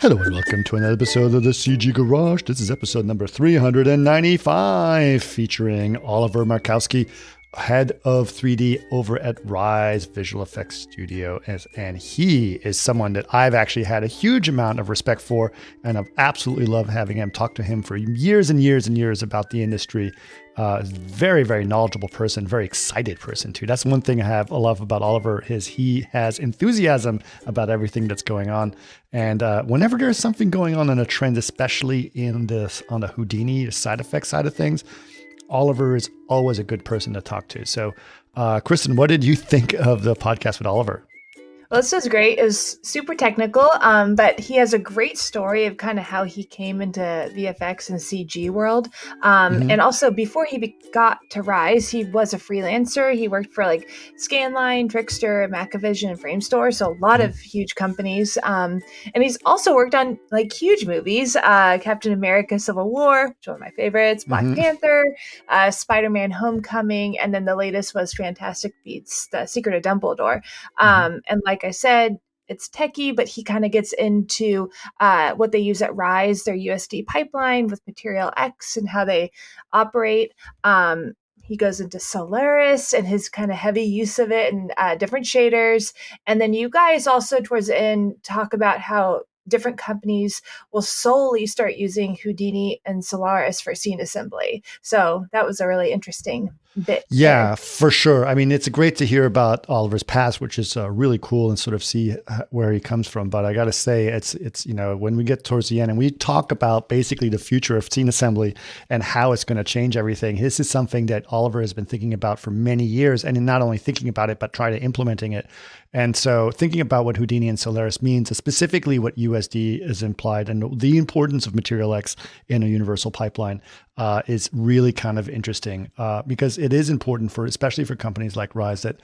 Hello and welcome to another episode of the CG Garage. This is episode number 395, featuring Oliver Markowski, head of 3D over at Rise Visual Effects Studio. And he is someone that I've actually had a huge amount of respect for, and I've absolutely loved having him, talk to him for years and years and years about the industry. Very, very knowledgeable person, very excited person too. That's one thing I love about Oliver is he has enthusiasm about everything that's going on. And whenever there's something going on in a trend, especially on the Houdini side effect side of things, Oliver is always a good person to talk to. So, Kristen, what did you think of the podcast with Oliver? Well, this was great. It was super technical, but he has a great story of kind of how he came into VFX and CG world. And also, before he got to Rise, he was a freelancer. He worked for like Scanline, Trickster, Macavision, and Framestore, so a lot of huge companies. And he's also worked on like huge movies, Captain America: Civil War, which is one of my favorites, Black Panther, Spider-Man: Homecoming, and then the latest was Fantastic Beasts: The Secret of Dumbledore. And like I said, it's techie, but he kind of gets into what they use at Rise, their USD pipeline with Material X and how they operate. He goes into Solaris and his kind of heavy use of it and different shaders. And then you guys also towards the end talk about how different companies will solely start using Houdini and Solaris for scene assembly. So that was a really interesting bit. Yeah, for sure. I mean, it's great to hear about Oliver's past, which is really cool, and sort of see where he comes from. But I got to say, it's when we get towards the end and we talk about basically the future of scene assembly and how it's going to change everything, this is something that Oliver has been thinking about for many years, and not only thinking about it, but try to implementing it. And so thinking about what Houdini and Solaris means, specifically what USD is implied and the importance of Material X in a universal pipeline is really kind of interesting because it is important especially for companies like Rise that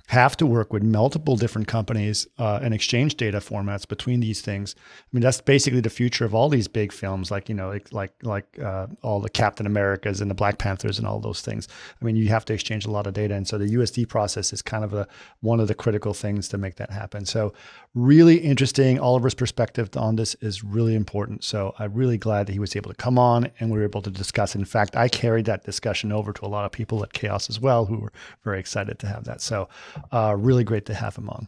have to work with multiple different companies and exchange data formats between these things. I mean, that's basically the future of all these big films, like all the Captain Americas and the Black Panthers and all those things. I mean, you have to exchange a lot of data, and so the USD process is kind of one of the critical things to make that happen. So, really interesting. Oliver's perspective on this is really important. So, I'm really glad that he was able to come on and we were able to discuss. In fact, I carried that discussion over to a lot of people at Chaos as well, who were very excited to have that. So. Really great to have him on.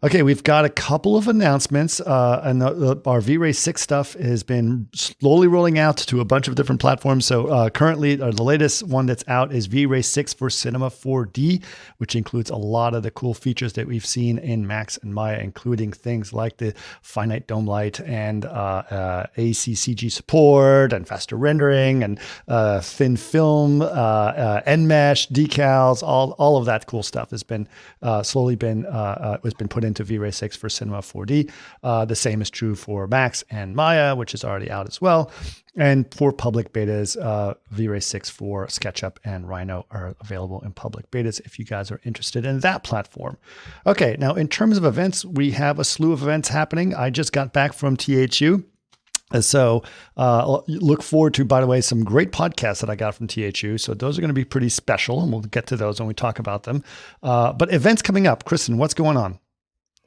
Okay, we've got a couple of announcements, and our V-Ray 6 stuff has been slowly rolling out to a bunch of different platforms. So currently, the latest one that's out is V-Ray 6 for Cinema 4D, which includes a lot of the cool features that we've seen in Max and Maya, including things like the finite dome light and ACCG support and faster rendering and thin film, NMesh, decals, all of that cool stuff has been slowly been put into V-Ray 6 for Cinema 4D. The same is true for Max and Maya, which is already out as well. And for public betas, V-Ray 6 for SketchUp and Rhino are available in public betas if you guys are interested in that platform. Okay, now in terms of events, we have a slew of events happening. I just got back from THU. So look forward to, by the way, some great podcasts that I got from THU. So those are going to be pretty special, and we'll get to those when we talk about them. But events coming up. Kristen, what's going on?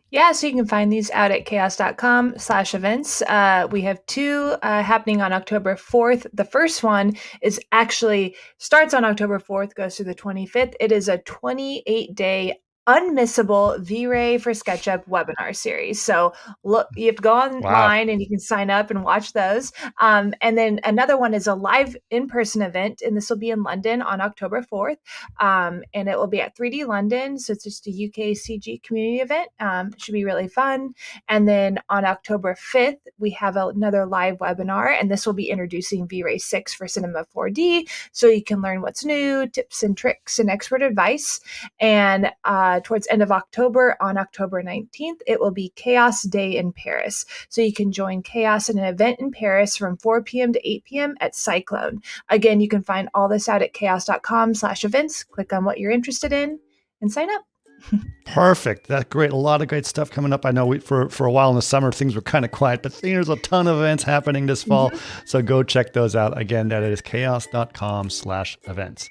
Yeah, so you can find these out at chaos.com/events. We have two happening on October 4th. The first one is actually starts on October 4th, goes through the 25th. It is a 28-day unmissable V-Ray for SketchUp webinar series. So look, you have to go online and you can sign up and watch those. And then another one is a live in-person event, and this will be in London on October 4th. And it will be at 3D London. So it's just a UK CG community event. It should be really fun. And then on October 5th, we have another live webinar, and this will be introducing V-Ray 6 for Cinema 4D. So you can learn what's new, tips and tricks and expert advice. And towards end of October, on October 19th, it will be Chaos Day in Paris. So you can join Chaos in an event in Paris from 4 p.m. to 8 p.m. at Cyclone. Again, you can find all this out at chaos.com/events. Click on what you're interested in and sign up. Perfect. That's great. A lot of great stuff coming up. I know for a while in the summer, things were kind of quiet, but there's a ton of events happening this fall. So go check those out. Again, that is chaos.com/events.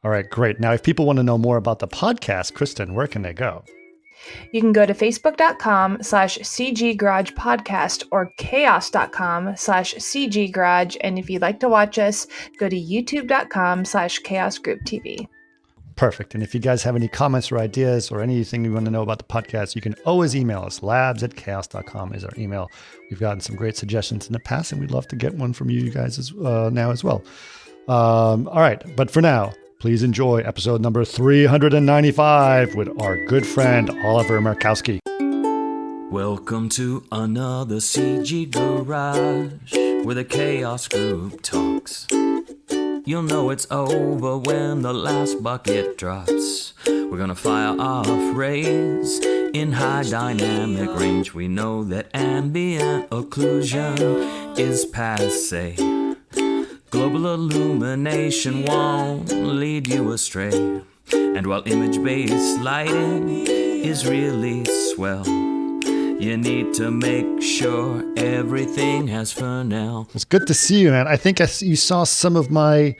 All right, great. Now, if people want to know more about the podcast, Kristen, where can they go? You can go to facebook.com/CG Podcast or chaos.com/CG Garage. And if you'd like to watch us, go to youtube.com/Chaos Group TV. Perfect. And if you guys have any comments or ideas or anything you want to know about the podcast, you can always email us. labs@chaos.com is our email. We've gotten some great suggestions in the past, and we'd love to get one from you guys now as well. All right. But for now, please enjoy episode number 395 with our good friend, Oliver Markowski. Welcome to another CG Garage, where the Chaos Group talks. You'll know it's over when the last bucket drops. We're gonna fire off rays in high dynamic range. We know that ambient occlusion is passé. Global illumination won't lead you astray. And while image-based lighting is really swell, you need to make sure everything has Fresnel. It's good to see you, man. I think you saw some of my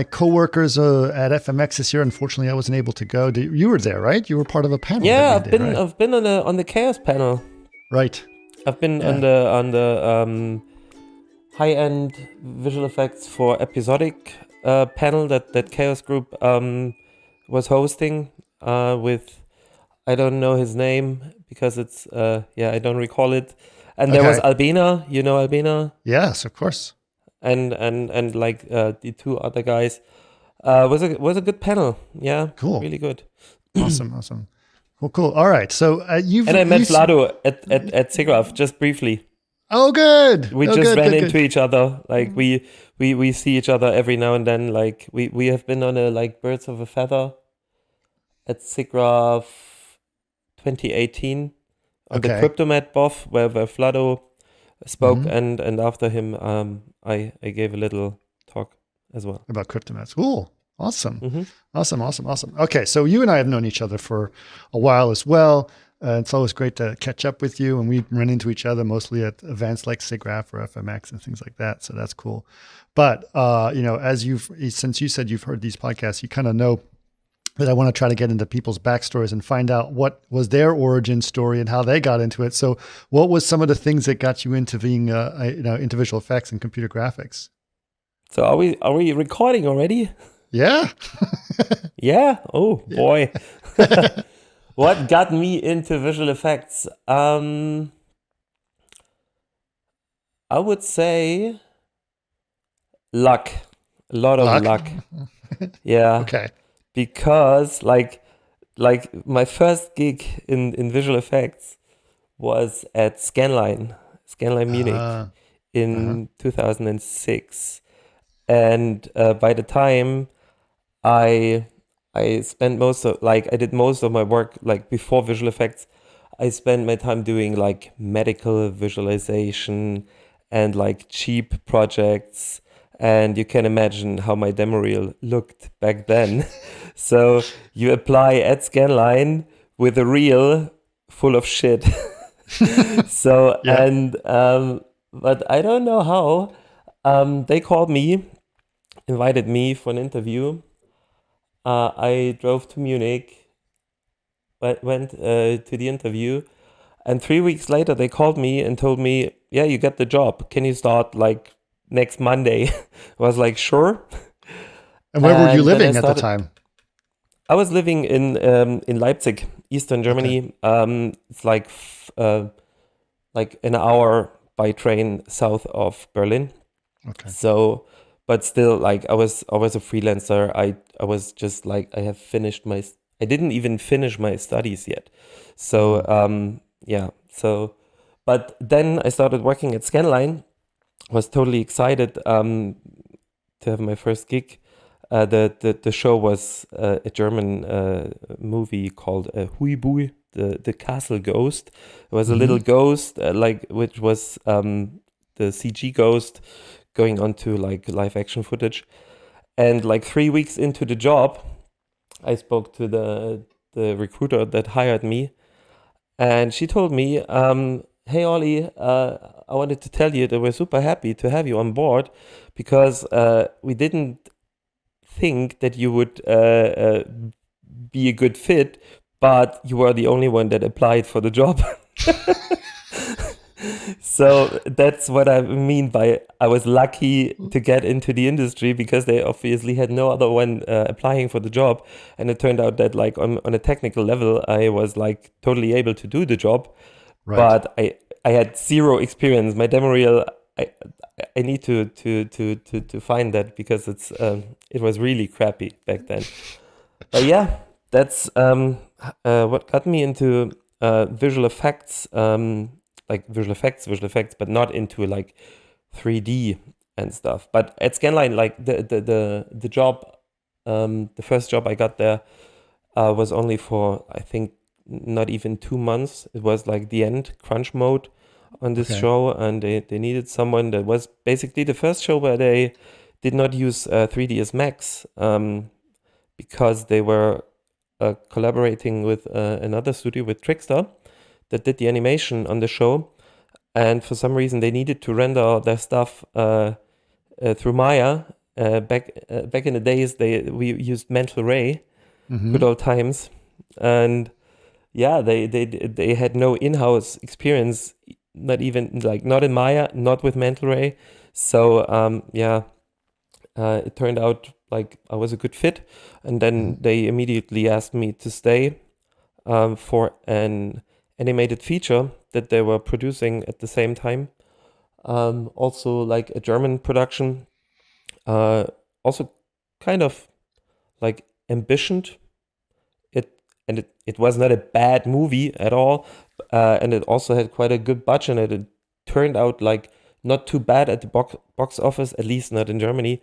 coworkers at FMX this year. Unfortunately, I wasn't able to go. You were there, right? You were part of a panel. Yeah, right? I've been on the Chaos panel. Right. I've been on the high-end visual effects for episodic panel that Chaos Group was hosting with, I don't know his name because it's I don't recall it. And there was Albina, you know Albina? Yes, of course. And like the two other guys. Was a good panel. Yeah. Cool. Really good. Awesome. Cool. All right. So I met Vlado at SIGGRAPH just briefly. Oh, good. We ran into each other. Like we see each other every now and then. Like we have been on a like birds of a feather at SIGGRAPH 2018 on the Cryptomat BOF where Vlado spoke and after him I gave a little talk as well about Cryptomats. Cool. Awesome. Awesome. Okay, so you and I have known each other for a while as well. It's always great to catch up with you, and we run into each other mostly at events like SIGGRAPH or FMX and things like that. So that's cool. But since you said you've heard these podcasts, you kind of know that I want to try to get into people's backstories and find out what was their origin story and how they got into it. So, what was some of the things that got you into being, into visual effects and computer graphics? So, are we recording already? Yeah. Yeah. Oh boy. What got me into visual effects? I would say luck. A lot of luck. Yeah. Okay. Because like my first gig in visual effects was at Scanline Munich in 2006. And by the time I spent I did most of my work like before visual effects, I spent my time doing like medical visualization and like cheap projects. And you can imagine how my demo reel looked back then. So you apply at Scanline with a reel full of shit. So, but I don't know how. They called me, invited me for an interview. I drove to Munich, went to the interview. And 3 weeks later, they called me and told me, yeah, you get the job. Can you start like next Monday? I was like, sure. And where were you living at the time? I was living in Leipzig, Eastern Germany. Okay. It's like an hour by train south of Berlin. Okay. So, but still, like I was a freelancer. I was just like I didn't even finish my studies yet. So So, but then I started working at Scanline. Was totally excited to have my first gig. The show was a German movie called Huibui, the Castle Ghost. It was a little ghost, which was the CG ghost going onto like live action footage. And like 3 weeks into the job, I spoke to the recruiter that hired me, and she told me, hey, Ollie, I wanted to tell you that we're super happy to have you on board because we didn't think that you would be a good fit, but you were the only one that applied for the job. So that's what I mean by I was lucky to get into the industry, because they obviously had no other one applying for the job. And it turned out that like on a technical level, I was like totally able to do the job. Right. But I had zero experience. My demo reel, I need to find that, because it was really crappy back then. But yeah, that's what got me into visual effects, but not into like 3D and stuff. But at Scanline, like the job, the first job I got there was only for, I think, not even 2 months. It was like the end crunch mode on this show, and they needed someone. That was basically the first show where they did not use 3ds Max, because they were collaborating with another studio, with Trickster, that did the animation on the show. And for some reason they needed to render their stuff through Maya. Back in the days we used Mental Ray, good old times. And yeah, they had no in-house experience, not even not in Maya, not with Mental Ray. So it turned out like I was a good fit, and then they immediately asked me to stay for an animated feature that they were producing at the same time. Also like a German production, also kind of like ambitioned. It was not a bad movie at all, and it also had quite a good budget, and it turned out like not too bad at the box office, at least not in Germany.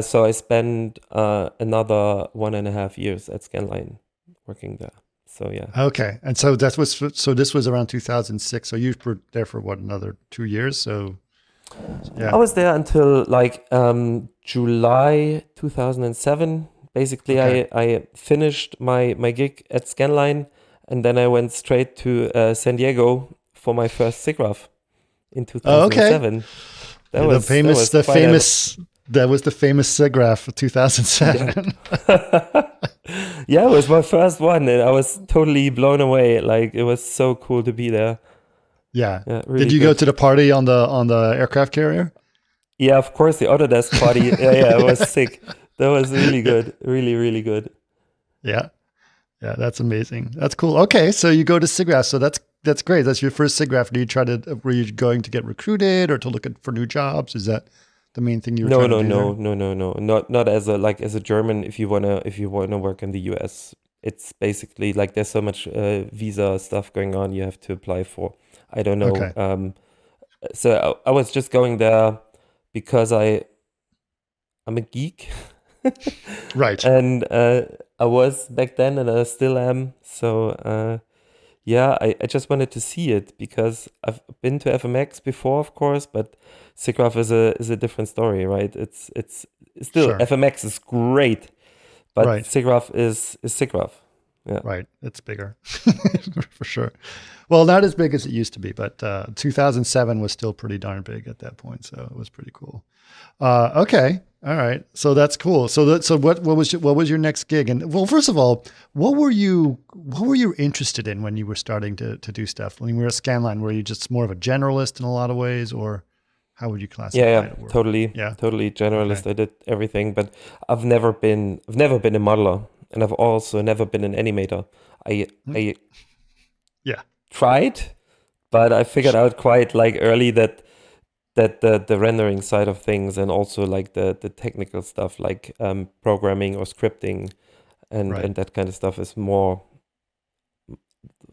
So I spent another 1.5 years at Scanline working there. So yeah. Okay, and so this was around 2006. So you were there for what, another 2 years? So yeah, I was there until like July 2007. Basically, Okay. I finished my gig at Scanline, and then I went straight to San Diego for my first SIGGRAPH in 2007. That was the famous SIGGRAPH of 2007. Yeah, it was my first one, and I was totally blown away. Like, it was so cool to be there. Yeah. Really Did you go to the party on the aircraft carrier? Yeah, of course, the Autodesk party. yeah, it was sick. That was really good. Really, really good. Yeah. Yeah, that's amazing. That's cool. Okay, so you go to SIGGRAPH. So that's great. That's your first SIGGRAPH. Were you going to get recruited or to look for new jobs? Is that the main thing you were trying to do No. Not as a German. If you wanna work in the US, it's basically like there's so much visa stuff going on. You have to apply for. I don't know. Okay. So I was just going there because I'm a geek. Right. And I was back then, and I still am. So I just wanted to see it, because I've been to FMX before, of course, but SIGGRAPH is a different story, right? It's still Sure. FMX is great, but Right. SIGGRAPH is SIGGRAPH. Yeah. Right. It's bigger for sure. Well, not as big as it used to be, but 2007 was still pretty darn big at that point. So it was pretty cool. Okay. All right. So that's cool. So what was your next gig? And well, first of all, what were you interested in when you were starting to do stuff? When you were at Scanline, were you just more of a generalist in a lot of ways, or how would you classify Yeah, it? totally. Yeah. Totally generalist. Okay. I did everything, but I've never been a modeler, and I've also never been an animator. I Yeah. tried, but I figured out quite like early that the rendering side of things, and also like the technical stuff, like programming or scripting and Right. that kind of stuff, is more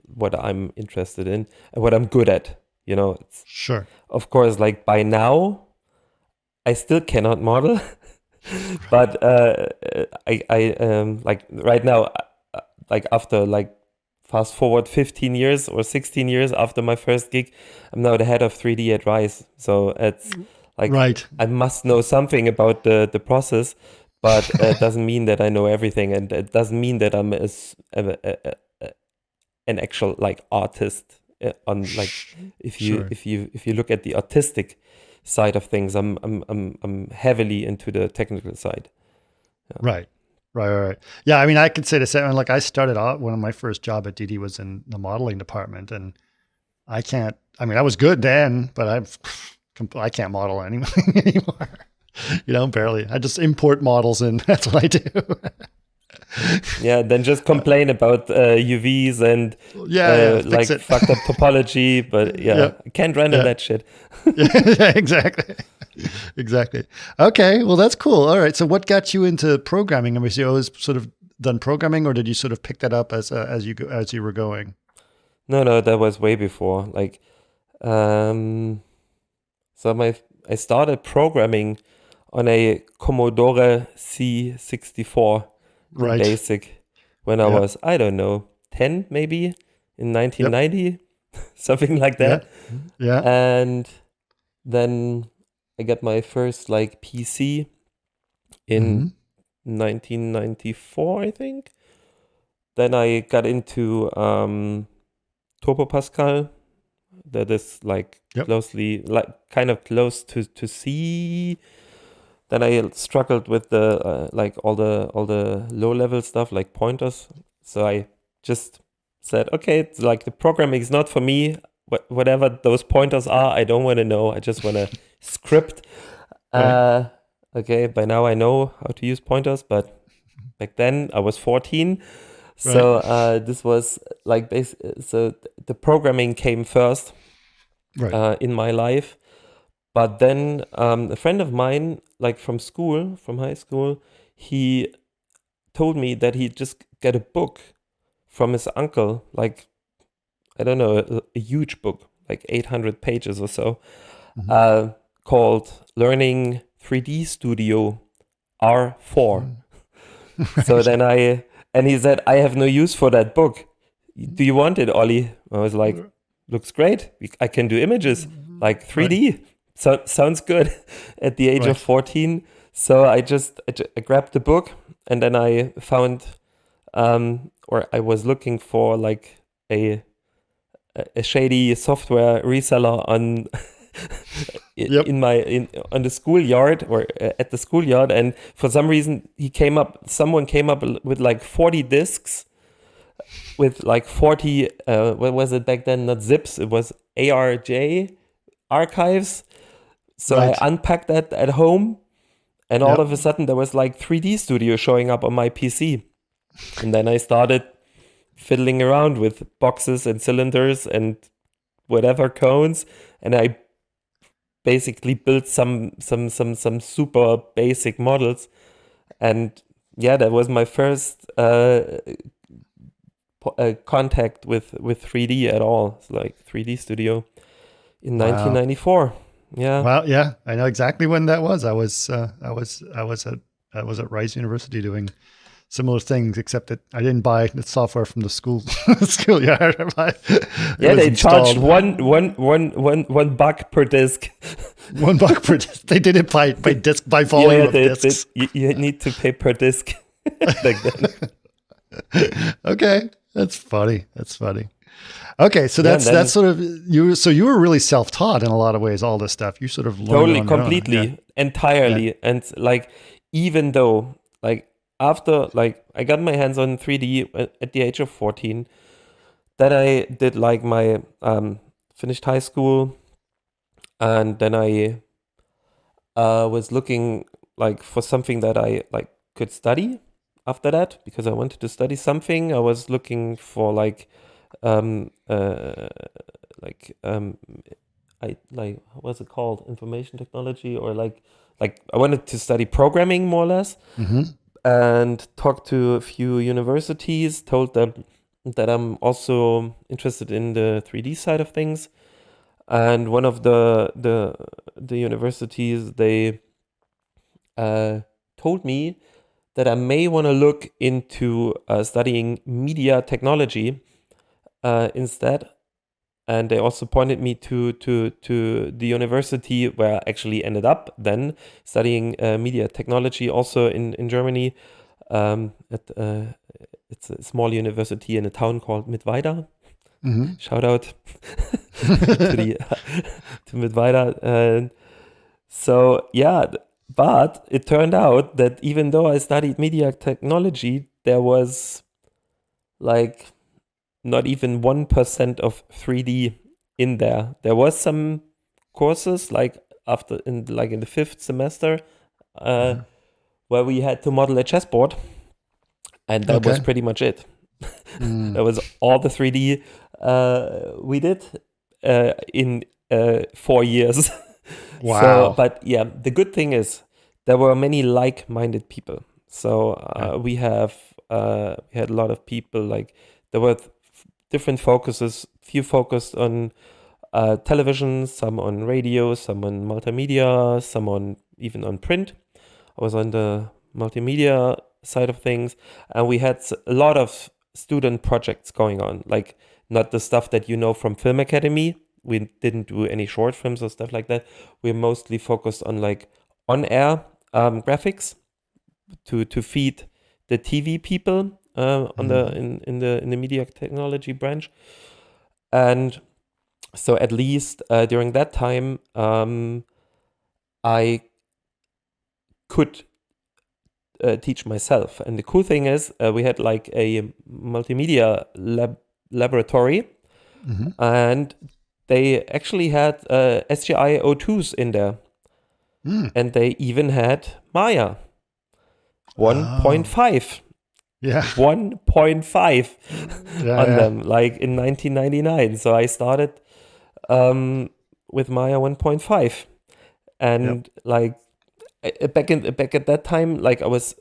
what I'm interested in and what I'm good at. It's, Sure. of course, like by now I still cannot model, but I like right now, like after like fast forward 15 years or 16 years after my first gig, I'm now the head of 3D at Rise. So it's like, Right. I must know something about the process, but it doesn't mean that I know everything, and it doesn't mean that I'm an actual like artist. On like, if you look at the artistic side of things, I'm heavily into the technical side. Right. Right. Yeah, I mean, I could say the same. Like, I started out, one of my first job at DD was in the modeling department, and I was good then, but I can't model anything anymore. Barely. I just import models and that's what I do. Yeah, then just complain about UVs and like fucked up topology, but I can't render that shit. Yeah, exactly. Exactly. Okay, well, that's cool. All right, so what got you into programming? I mean, you always sort of done programming, or did you sort of pick that up as you were going? No, that was way before. Like, I started programming on a Commodore C64 Right. BASIC when I was, I don't know, 10 maybe in 1990, something like that. Yeah. And then I got my first like PC in 1994, I think. Then I got into Turbo Pascal. That is like closely, like kind of close to C. Then I struggled with the like all the low level stuff like pointers. So I just said, okay, it's like the programming is not for me. Whatever those pointers are, I don't want to know. I just want to script. Right. Okay, by now I know how to use pointers, but back then I was 14. So this was like so the programming came first in my life. But then a friend of mine, like from high school, he told me that he just got a book from his uncle, like, I don't know, a huge book, like 800 pages or so, called Learning 3D Studio R4. So then and he said, I have no use for that book. Do you want it, Ollie? I was like, looks great. I can do images, like 3D. Right. So sounds good at the age of 14. So I grabbed the book, and then I found, or I was looking for like a shady software reseller on on the schoolyard or at the schoolyard, and for some reason someone came up with like 40 discs with like 40 what was it back then? Not zips, it was ARJ archives. So I unpacked that at home, and all of a sudden there was like 3D Studio showing up on my PC. And then I started fiddling around with boxes and cylinders and whatever cones, and I basically built some super basic models. And that was my first contact with 3D at all. It's like 3D Studio in 1994. Yeah. Well, yeah, I know exactly when that was. I was at Rice University doing similar things, except that I didn't buy the software from the schoolyard. They charged one buck per disc. $1 per disc. They did it by disc, by volume of discs. You need to pay per disc back then. Okay, that's funny. Okay, so that's sort of you. So you were really self-taught in a lot of ways. All this stuff you sort of learned completely, entirely, and like even though like after like I got my hands on 3D at the age of 14, then I did like my finished high school, and then I was looking like for something that I like could study after that, because I wanted to study something. I was looking for what's it called, information technology, or like I wanted to study programming more or less, and talked to a few universities, told them that I'm also interested in the 3D side of things, and one of the universities, they told me that I may want to look into studying media technology instead. And they also pointed me to the university where I actually ended up then studying media technology, also in Germany. It's a small university in a town called Mittweida. Shout out to Mittweida. So yeah, But it turned out that even though I studied media technology, there was like not even 1% of 3D in there. There was some courses like in the fifth semester where we had to model a chessboard, and that was pretty much it. That was all the 3D we did in 4 years. Wow. So, but yeah, the good thing is there were many like-minded people. So we had a lot of people, like there were different focuses. Few focused on television, some on radio, some on multimedia, some even on print. I was on the multimedia side of things, and we had a lot of student projects going on, like not the stuff that you know from Film Academy. We didn't do any short films or stuff like that. We're mostly focused on like on-air graphics to feed the TV people in the media technology branch. And so at least during that time, I could teach myself. And the cool thing is we had like a multimedia laboratory, and they actually had SGI O2s in there. And they even had Maya 1.5. Yeah. 1.5 on them, like in 1999. So I started with Maya 1.5, and like back at that time, like I was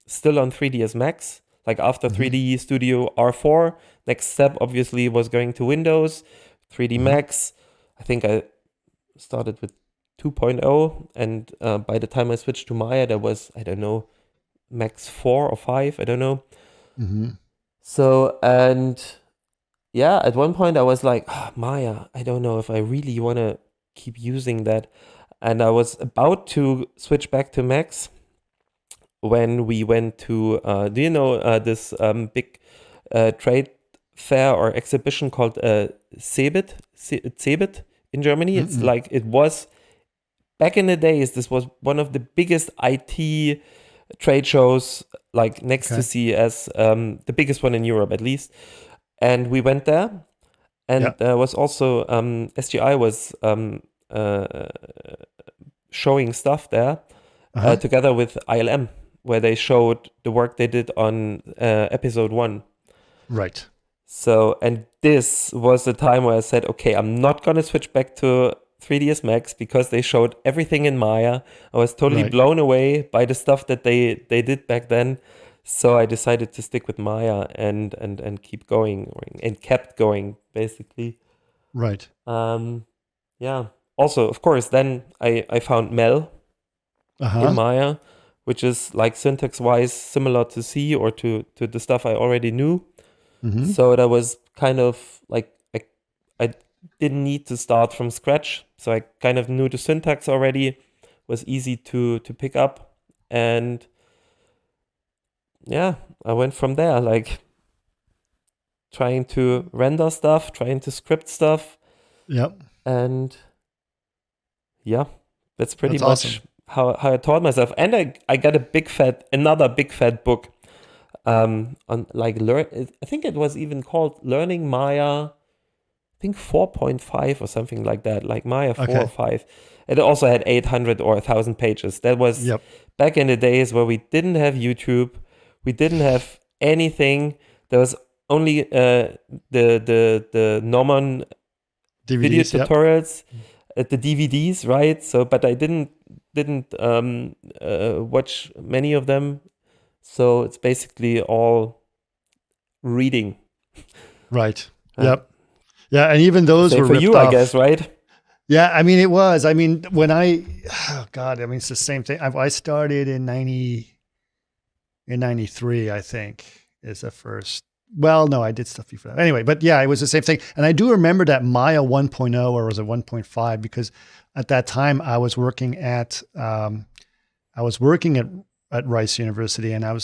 still on 3ds Max. Like after 3D Studio R4, next step obviously was going to Windows, 3D Max. I think I started with 2.0, and by the time I switched to Maya, there was, I don't know, Max 4 or 5, I don't know. So, and yeah, at one point I was like, Maya, I don't know if I really want to keep using that. And I was about to switch back to Max when we went to, do you know this big trade fair or exhibition called CeBIT in Germany? It's like, it was, back in the days, this was one of the biggest IT trade shows, like next to CES, the biggest one in Europe at least. And we went there, and there was also SGI was showing stuff there together with ILM, where they showed the work they did on episode 1. Right. So, and this was the time where I said, okay, I'm not going to switch back to 3ds Max because they showed everything in Maya. I was totally blown away by the stuff that they did back then. So I decided to stick with Maya and keep going, and kept going basically. Right. Yeah. Also, of course, then I found Mel in Maya, which is like syntax-wise similar to C or to the stuff I already knew. So that was kind of like I didn't need to start from scratch. So I kind of knew the syntax already, was easy to pick up. And yeah, I went from there, like trying to render stuff, trying to script stuff. Yep. And yeah, that's pretty much awesome. how I taught myself. And I got another big fat book on like I think it was even called Learning Maya, I think 4.5 or something like that, like Maya 4 or 5. It also had 800 or 1,000 pages. That was back in the days where we didn't have YouTube, we didn't have anything. There was only the Norman video tutorials, the DVDs, right? So, but I didn't watch many of them. So it's basically all reading. Right. Yep. Yeah, and even those were for ripped you, off. I guess, right? Yeah, I mean, it was. I mean, when it's the same thing. I started in 93, I think, is the first. Well, no, I did stuff before that. Anyway, but yeah, it was the same thing. And I do remember that Maya 1.0, or was it 1.5? Because at that time I was working at Rice University, and I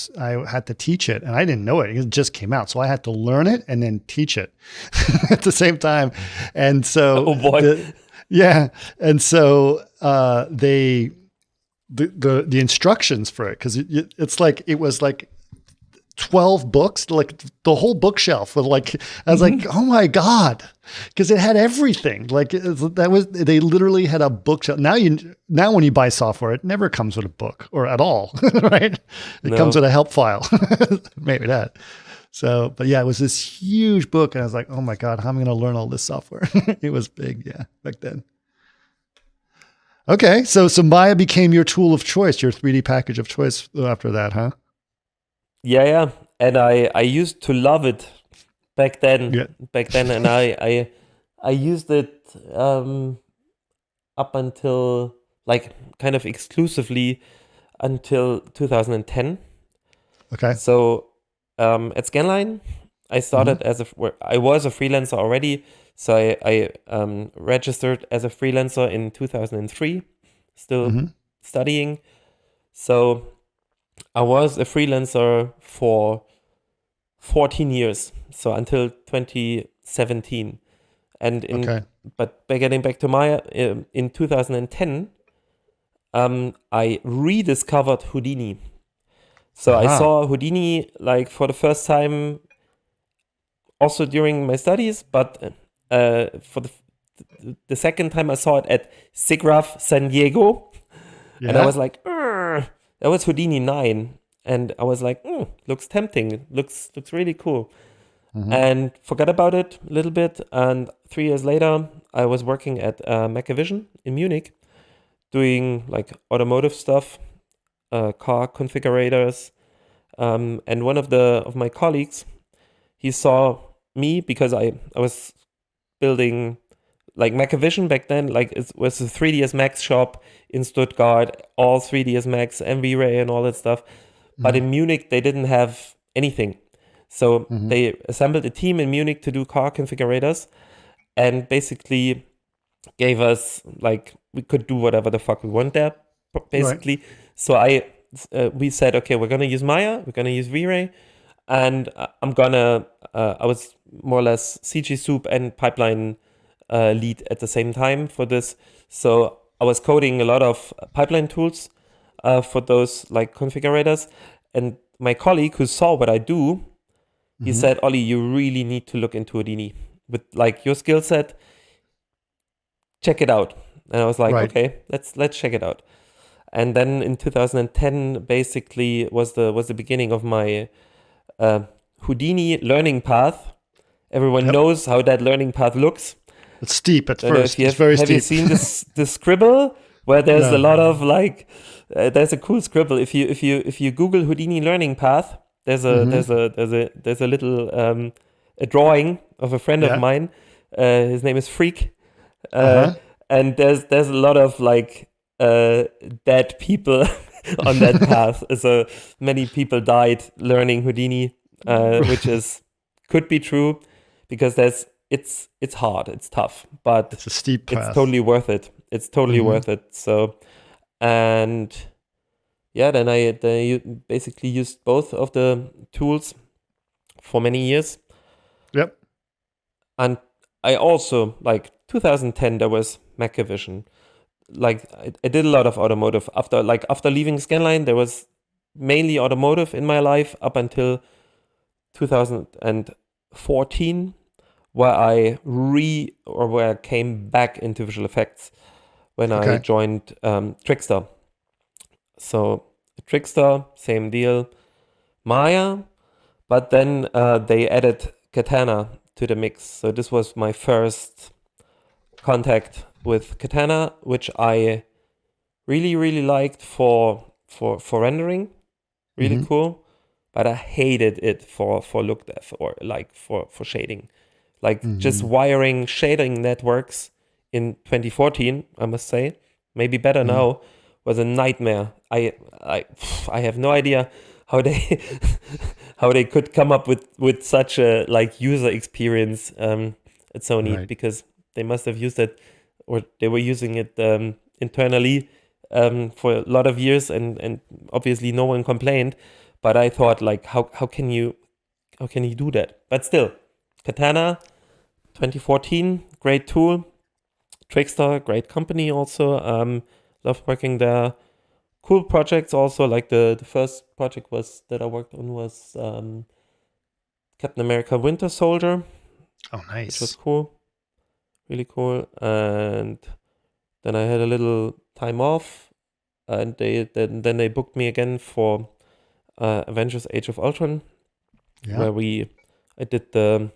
had to teach it, and I didn't know it. It just came out, so I had to learn it and then teach it at the same time. And so, oh boy, and so they the instructions for it, because it's like it was like 12 books, like the whole bookshelf with like, I was like, oh my God, because it had everything. Like they literally had a bookshelf. Now when you buy software, it never comes with a book or at all, right? It comes with a help file, maybe that. So, but yeah, it was this huge book, and I was like, oh my God, how am I going to learn all this software? It was big, yeah, back then. Okay, so Maya became your tool of choice, your 3D package of choice after that, huh? Yeah. And I used to love it back then. Yeah. And I used it up until like kind of exclusively until 2010. Okay. So at Scanline, I started I was a freelancer already. So I registered as a freelancer in 2003, still studying. So I was a freelancer for 14 years, so until 2017. But getting back to Maya, in 2010, I rediscovered Houdini. So I saw Houdini like for the first time also during my studies, but for the second time I saw it at SIGGRAPH San Diego. Yeah. And I was like, that was Houdini 9. And I was like, looks tempting. Looks really cool. And forgot about it a little bit. And 3 years later, I was working at Macavision in Munich, doing like automotive stuff, car configurators. And one of my colleagues, he saw me because I was building like Macavision back then, like it was a 3ds Max shop in Stuttgart, all 3ds Max, NVIDIA and all that stuff. But in Munich, they didn't have anything. So they assembled a team in Munich to do car configurators and basically gave us, like, we could do whatever the fuck we want there, basically. Right. So we said, okay, we're going to use Maya, we're going to use V-Ray, and I was more or less CG Soup and pipeline lead at the same time for this. So I was coding a lot of pipeline tools for those like configurators. And my colleague who saw what I do, he said, Ollie, you really need to look into Houdini. With like your skill set, check it out. And I was like, okay, let's check it out. And then in 2010, basically was the beginning of my Houdini learning path. Everyone knows how that learning path looks. It's steep at first. It's very steep. Have you seen the scribble where there's a lot of like? There's a cool scribble. If you Google Houdini learning path, there's a little a drawing of a friend of mine. His name is Freak, and there's a lot of like dead people on that path. So many people died learning Houdini, which could be true because it's hard, it's tough, but it's a steep path. It's totally worth it. It's totally worth it. So, and yeah, then I basically used both of the tools for many years. Yep. And I also, like 2010, there was Macavision. Like I did a lot of automotive after leaving Scanline. There was mainly automotive in my life up until 2014, where I came back into visual effects when I joined Trickster. So Trickster, same deal, Maya, but then they added Katana to the mix. So this was my first contact with Katana, which I really, really liked for rendering, really cool. But I hated it for look dev or like for shading. Like just wiring shading networks in 2014, I must say, maybe better now, was a nightmare. I have no idea how they how they could come up with such a like user experience at Sony, because they must have used it, or they were using it internally for a lot of years, and obviously no one complained. But I thought, like, how can you do that? But still, Katana, 2014, great tool. Trickster, great company also. Loved working there. cool projects also. Like the first project that I worked on was Captain America Winter Soldier, Oh, which was nice. cool, really cool. And then I had a little time off, and then they booked me again for Avengers: Age of Ultron, Yeah. where I did the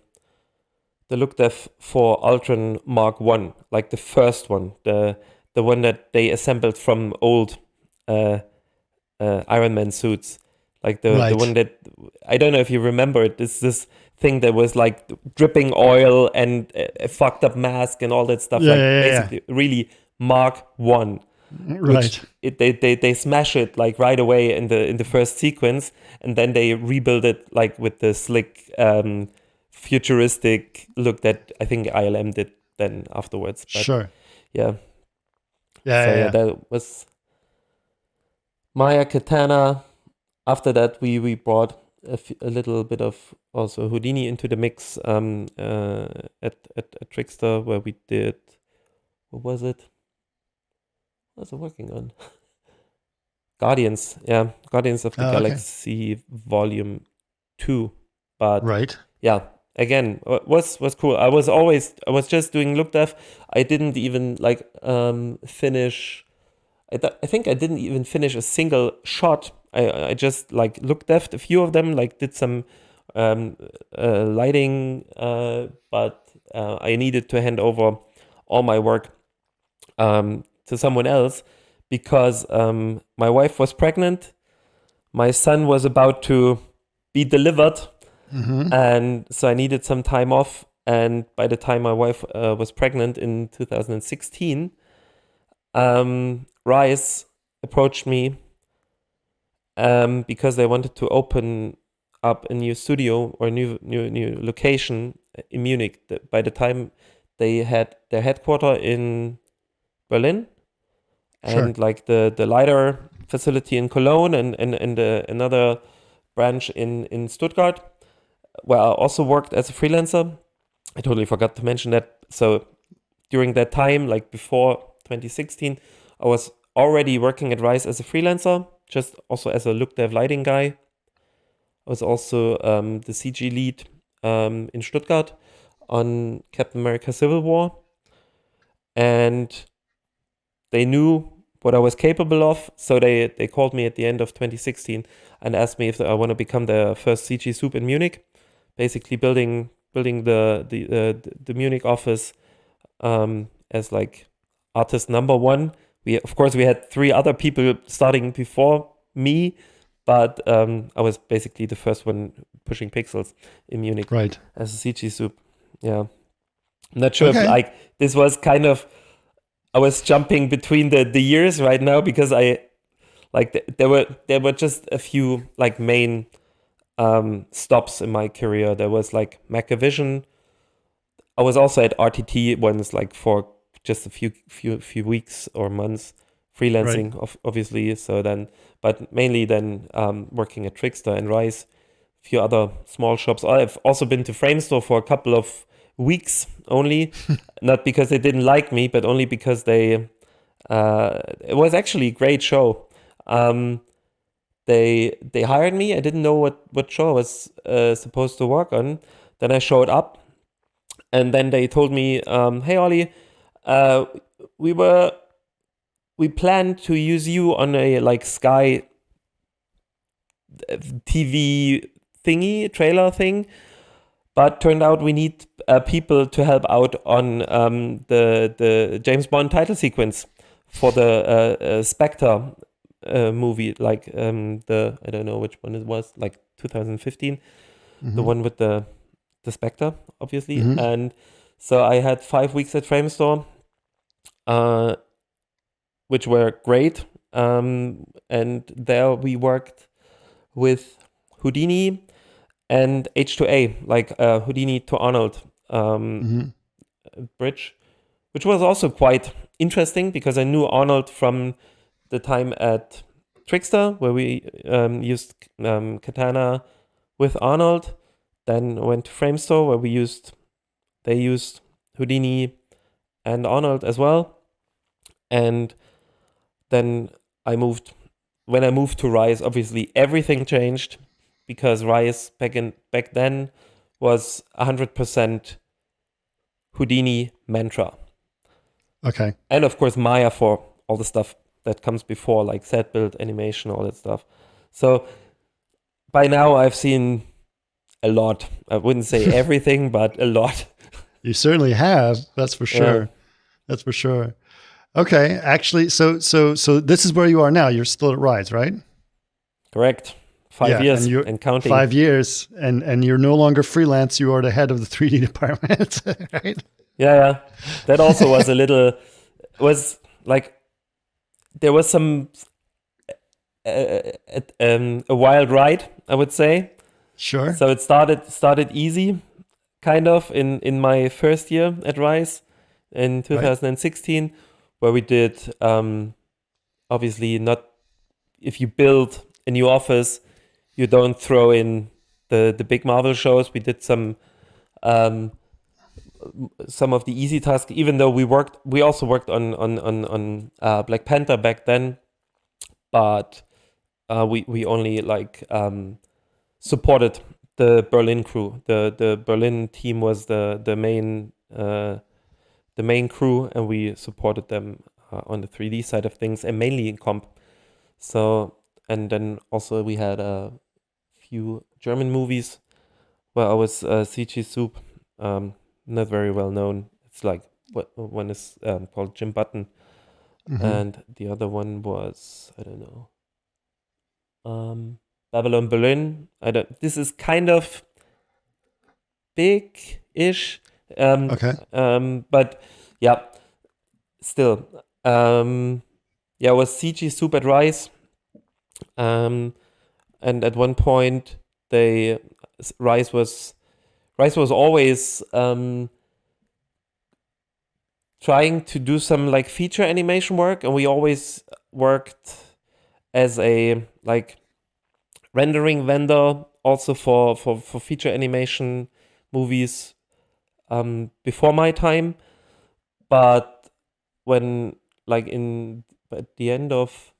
look dev for Ultron Mark 1, like the first one, the one that they assembled from old Iron Man suits, like the Right. one that, I don't know if you remember it. It's this thing that was like dripping oil and a fucked up mask and all that stuff. Yeah, Like yeah, yeah. basically, really Mark 1, which Right. they smash it like right away in the first sequence, and then they rebuild it like with the slick futuristic look that I think ILM did then afterwards. But Sure. yeah, Yeah, so yeah, yeah, yeah. that was Maya Katana. After that, we brought a little bit of also Houdini into the mix at Trickster, where we did, what was it? What was I working on? Guardians, yeah, Guardians of the Oh, okay. Galaxy Volume 2. But Right. yeah, again, was cool. I was just doing look dev. I didn't even like finish. I think I didn't even finish a single shot. I just like look dev'd a few of them, like did some lighting, but I needed to hand over all my work to someone else because my wife was pregnant, my son was about to be delivered, Mm-hmm. and so I needed some time off. And by the time my wife was pregnant in 2016, Rise approached me because they wanted to open up a new studio or new location in Munich. By the time they had their headquarters in Berlin, Sure. and like the LiDAR facility in Cologne, and another branch in Stuttgart, where I also worked as a freelancer. I totally forgot to mention that. So during that time, like before 2016, I was already working at Rise as a freelancer, just also as a look dev lighting guy. I was also the CG lead in Stuttgart on Captain America Civil War. And they knew what I was capable of, so they called me at the end of 2016 and asked me if I want to become the first CG soup in Munich, basically building the Munich office as like artist number one. Of course we had 3 other people starting before me, but I was basically the first one pushing pixels in Munich Right. as a CG soup. Yeah, I'm not sure if Okay. like this was kind of, I was jumping between the years right now because I like there were just a few like main stops in my career. There was like Macavision. I was also at RTT once, like for just a few weeks or months, freelancing, obviously. So then, but mainly then working at Trickster and Rise, a few other small shops. I've also been to Framestore for a couple of weeks only, not because they didn't like me, but only because they. It was actually a great show. They hired me. I didn't know what show I was supposed to work on. Then I showed up. And then they told me, "Hey Ollie, we planned to use you on a like Sky TV thingy trailer thing, but turned out we need people to help out on the James Bond title sequence for the Spectre movie, like I don't know which one it was, like 2015, the one with the Spectre, obviously." Mm-hmm. And so I had 5 weeks at Framestore, which were great. And there we worked with Houdini and H2A, like Houdini to Arnold bridge, which was also quite interesting because I knew Arnold from the time at Trickster, where we used Katana with Arnold. Then went to Framestore, where they used Houdini and Arnold as well. And then I moved when I moved to Rise, obviously everything changed, because Rise back then was 100% Houdini Mantra. Okay. And of course Maya for all the stuff that comes before, like set build, animation, all that stuff. So by now I've seen a lot. I wouldn't say everything, but a lot. You certainly have. That's for sure. Yeah. That's for sure. Okay. Actually, so this is where you are now. You're still at Rise, right? Correct. 5 years and counting. 5 years, and you're no longer freelance. You are the head of the 3D department, right? Yeah. That also was was like, there was some a wild ride, I would say. Sure. So it started easy, kind of in my first year at Rise in 2016, right, where we did obviously not, if you build a new office, you don't throw in the big Marvel shows. We did some of the easy tasks, even though we also worked on Black Panther back then, but we only supported the Berlin crew. The Berlin team was the main crew, and we supported them on the 3D side of things, and mainly in comp. So, and then also we had a few German movies where I was CG Soup, not very well known. It's like one is called Jim Button, and the other one was, I don't know, Babylon Berlin. This is kind of big-ish. Okay. But yeah, still. It was CG Soup at Rise. And at one point, Rise was always trying to do some like feature animation work, and we always worked as a like rendering vendor also for feature animation movies before my time. But when like at the end of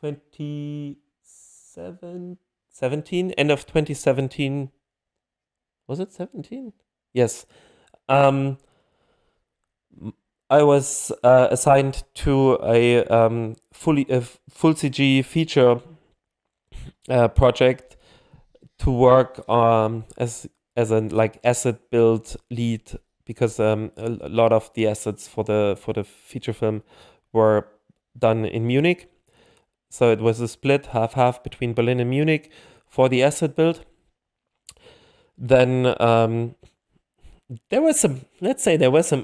2017, end of 2017, was it 17? Yes. I was assigned to a full CG feature project to work as a like asset build lead, because a lot of the assets for the feature film were done in Munich. So it was a split half between Berlin and Munich for the asset build. Then there were some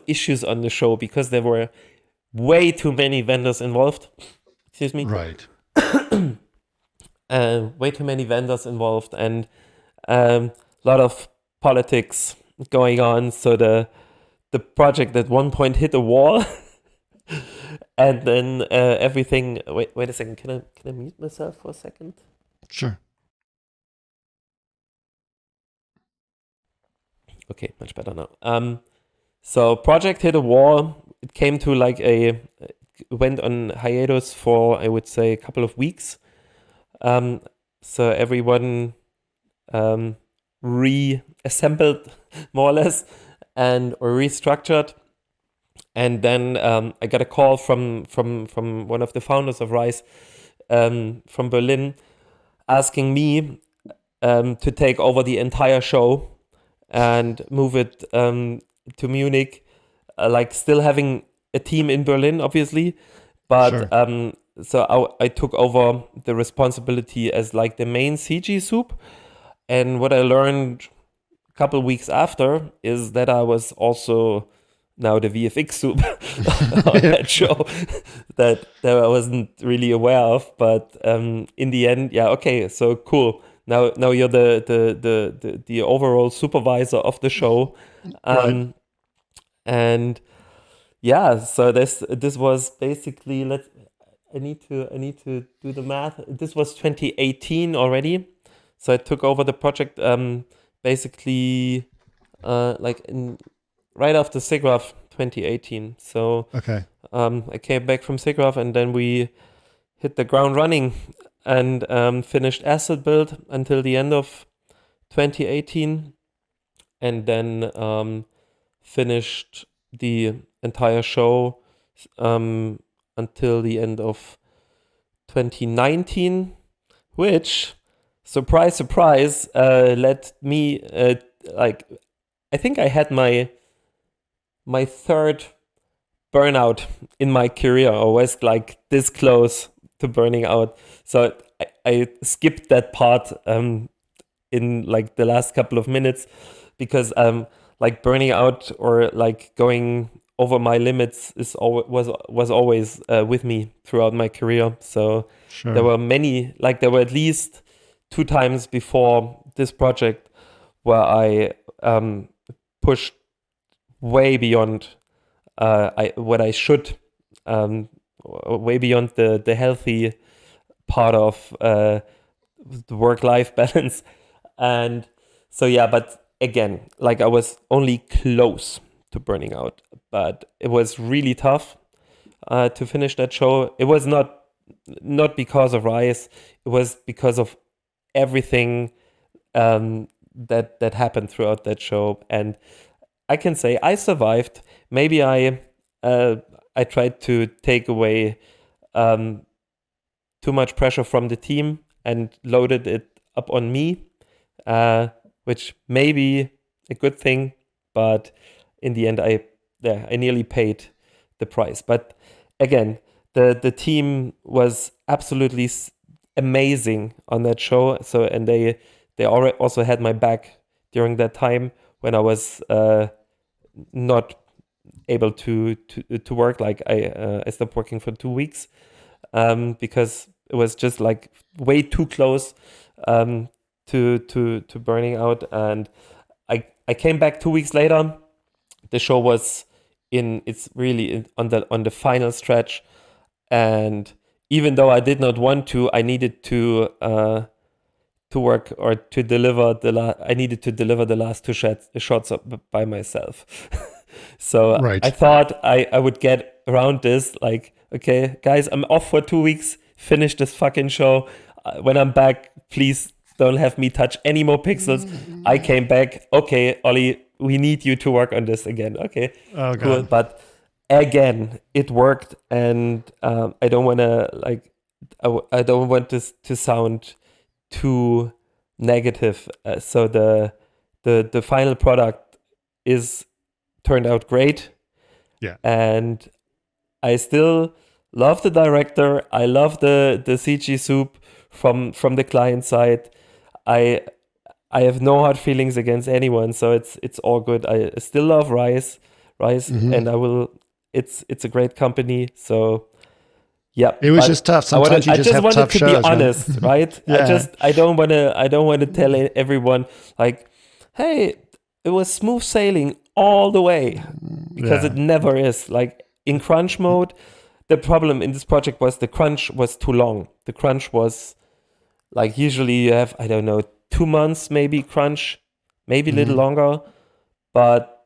issues on the show because there were way too many vendors involved. Excuse me. Right. Way too many vendors involved, and a lot of politics going on. So the project at one point hit a wall, and then everything. Wait a second. Can I mute myself for a second? Sure. Okay, much better now. So project hit a wall. It came to went on hiatus for, I would say, a couple of weeks. So everyone reassembled more or less or restructured. And then I got a call from one of the founders of Rise from Berlin, asking me to take over the entire show and move it to Munich, still having a team in Berlin, obviously, but sure. So I took over the responsibility as like the main CG soup. And what I learned a couple weeks after is that I was also now the VFX soup on that show that I wasn't really aware of. But in the end, yeah, okay, so cool. Now you're the overall supervisor of the show, right. And yeah, so this was basically I need to do the math. This was 2018 already, so I took over the project basically right after SIGGRAPH 2018. So okay, I came back from SIGGRAPH, and then we hit the ground running and finished asset build until the end of 2018, and then finished the entire show until the end of 2019, which, surprise, surprise, led me I think I had my third burnout in my career. I was like this close to burning out. So I skipped that part in like the last couple of minutes, because like burning out or like going over my limits was always with me throughout my career. So Sure. there were at least 2 times before this project where I pushed way beyond what I should, way beyond the healthy part of the work-life balance. And so, yeah, but again, like I was only close to burning out, but it was really tough to finish that show. It was not because of Rise, it was because of everything that happened throughout that show. And I can say I survived. Maybe I tried to take away too much pressure from the team and loaded it up on me, which may be a good thing, but in the end, I nearly paid the price. But again, the team was absolutely amazing on that show. So, and they also had my back during that time when I was not able to work. Like I stopped working for 2 weeks because it was just like way too close to burning out. And I came back 2 weeks later. The show was it's really on the final stretch, and even though I did not want to, I needed to work or to deliver I needed to deliver the last 2 shots by myself. So Right. I thought I would get around this. Like, okay, guys, I'm off for 2 weeks. Finish this fucking show. When I'm back, please don't have me touch any more pixels. I came back. Okay, Ollie, we need you to work on this again. Okay, Oh, God. cool. But again, it worked, and I don't want to I don't want this to sound too negative. So the final product turned out great. Yeah. And I still love the director. I love the CG soup from the client side. I have no hard feelings against anyone, so it's all good. I still love Rise, and I will. It's a great company. So yeah, It was just tough. Sometimes you just have wanted tough to shows, be man. honest, right? Yeah. I don't want to tell everyone like, hey, it was smooth sailing all the way, because Yeah. it never is. Like in crunch mode, the problem in this project was the crunch was too long. The crunch was like, usually you have, I don't know, 2 months maybe crunch, maybe a little longer, but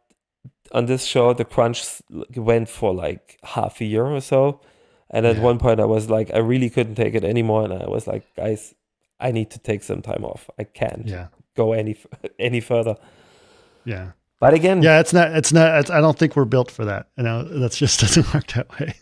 on this show the crunch went for like half a year or so. And at one point I was like, I really couldn't take it anymore, and I was like, guys, I need to take some time off. I can't go any further. Yeah. But again, Yeah, it's not. I don't think we're built for that. That's just doesn't work that way.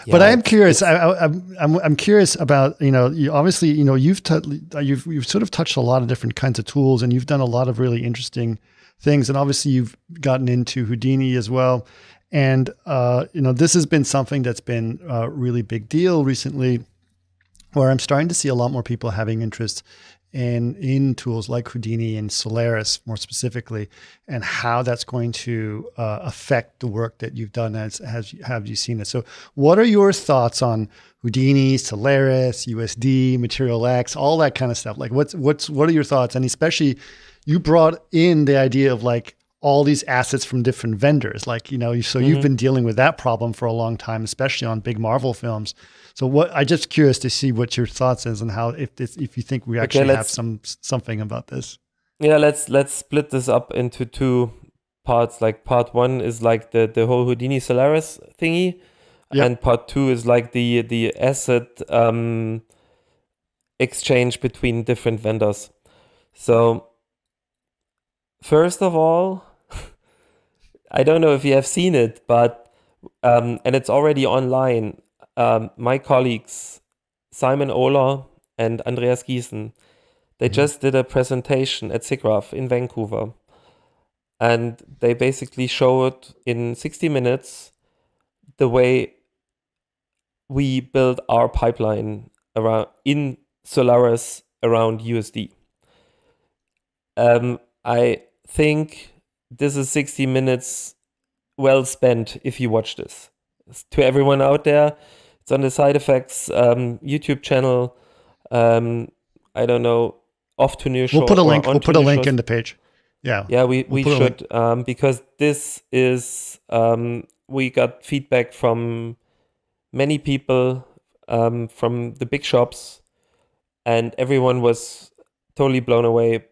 But I am curious. I'm curious about, you obviously, you've sort of touched a lot of different kinds of tools, and you've done a lot of really interesting things. And obviously you've gotten into Houdini as well. And, this has been something that's been a really big deal recently, where I'm starting to see a lot more people having interest in tools like Houdini and Solaris more specifically, and how that's going to affect the work that you've done have you seen it. So what are your thoughts on Houdini, Solaris, USD, Material X, all that kind of stuff? Like what are your thoughts? And especially you brought in the idea of like all these assets from different vendors, like, so you've been dealing with that problem for a long time, especially on big Marvel films. So I'm just curious to see what your thoughts is and how, if you think we actually have something about this. Yeah, let's split this up into 2 parts. Like part 1 is like the whole Houdini Solaris thingy, Yep. And part 2 is like the asset exchange between different vendors. So first of all, I don't know if you have seen it, but and it's already online. My colleagues Simon Ohler and Andreas Giesen, they just did a presentation at SIGGRAPH in Vancouver, and they basically showed in 60 minutes the way we build our pipeline around in Solaris around USD. I think this is 60 minutes well spent if you watch this. To everyone out there, it's on the Side Effects YouTube channel. I don't know, off to news show. We'll put a link. We'll put a link in the page. Yeah, we should because this is we got feedback from many people from the big shops, and everyone was totally blown away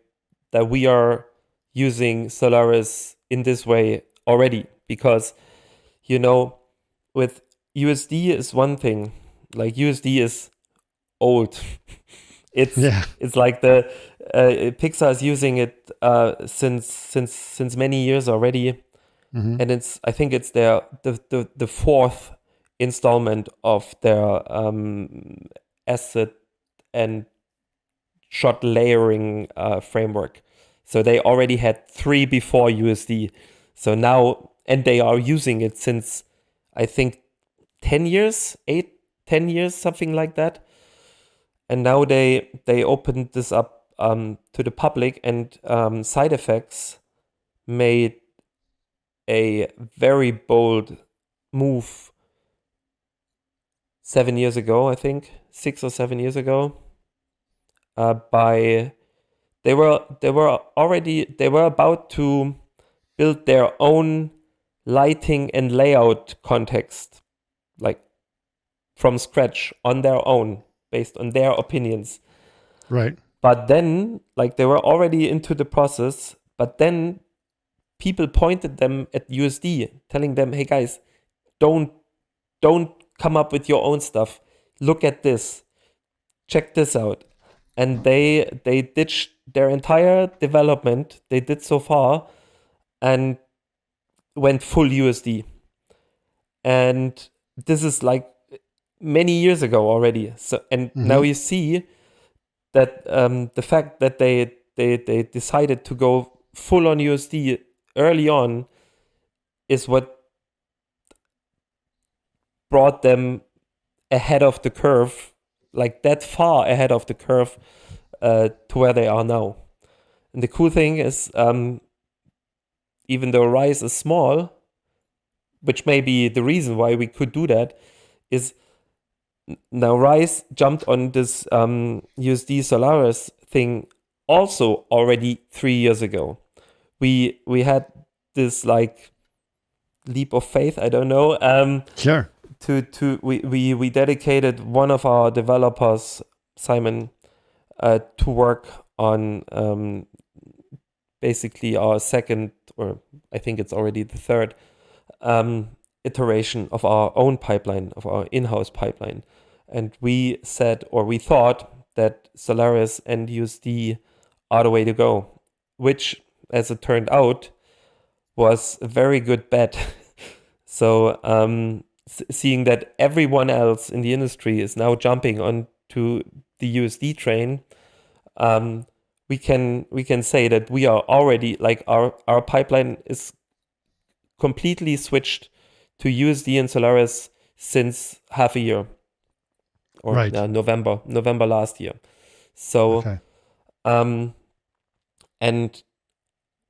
that we are using Solaris in this way already. Because, with USD is one thing, like USD is old. It's like the Pixar is using it since many years already, and I think it's the fourth installment of their asset and shot layering framework. So they already had 3 before USD. So now, and they are using it since I think 10 years, 10 years, something like that. And now they opened this up to the public, and Side Effects made a very bold move 7 years ago, I think 6 or 7 years ago. They were about to build their own lighting and layout context, like from scratch on their own, based on their opinions. Right. But then, like, they were already into the process, but then people pointed them at USD, telling them, hey guys, don't come up with your own stuff. Look at this. Check this out. And they ditched their entire development they did so far and went full USD. And this is like many years ago already. So now you see that the fact that they decided to go full on USD early on is what brought them ahead of the curve, like that far ahead of the curve to where they are now. And the cool thing is, even though Rise is small, which may be the reason why we could do that, is now Rise jumped on this USD Solaris thing also already 3 years ago. We had this like leap of faith, I don't know. Sure. We dedicated one of our developers, Simon, to work on basically our second, or I think it's already the third iteration of our own pipeline, of our in-house pipeline. And we said, or we thought that Solaris and USD are the way to go, which, as it turned out, was a very good bet. So seeing that everyone else in the industry is now jumping onto the USD train, we can say that we are already, like, our pipeline is completely switched to USD and Solaris since half a year, or right. November last year. So, okay. And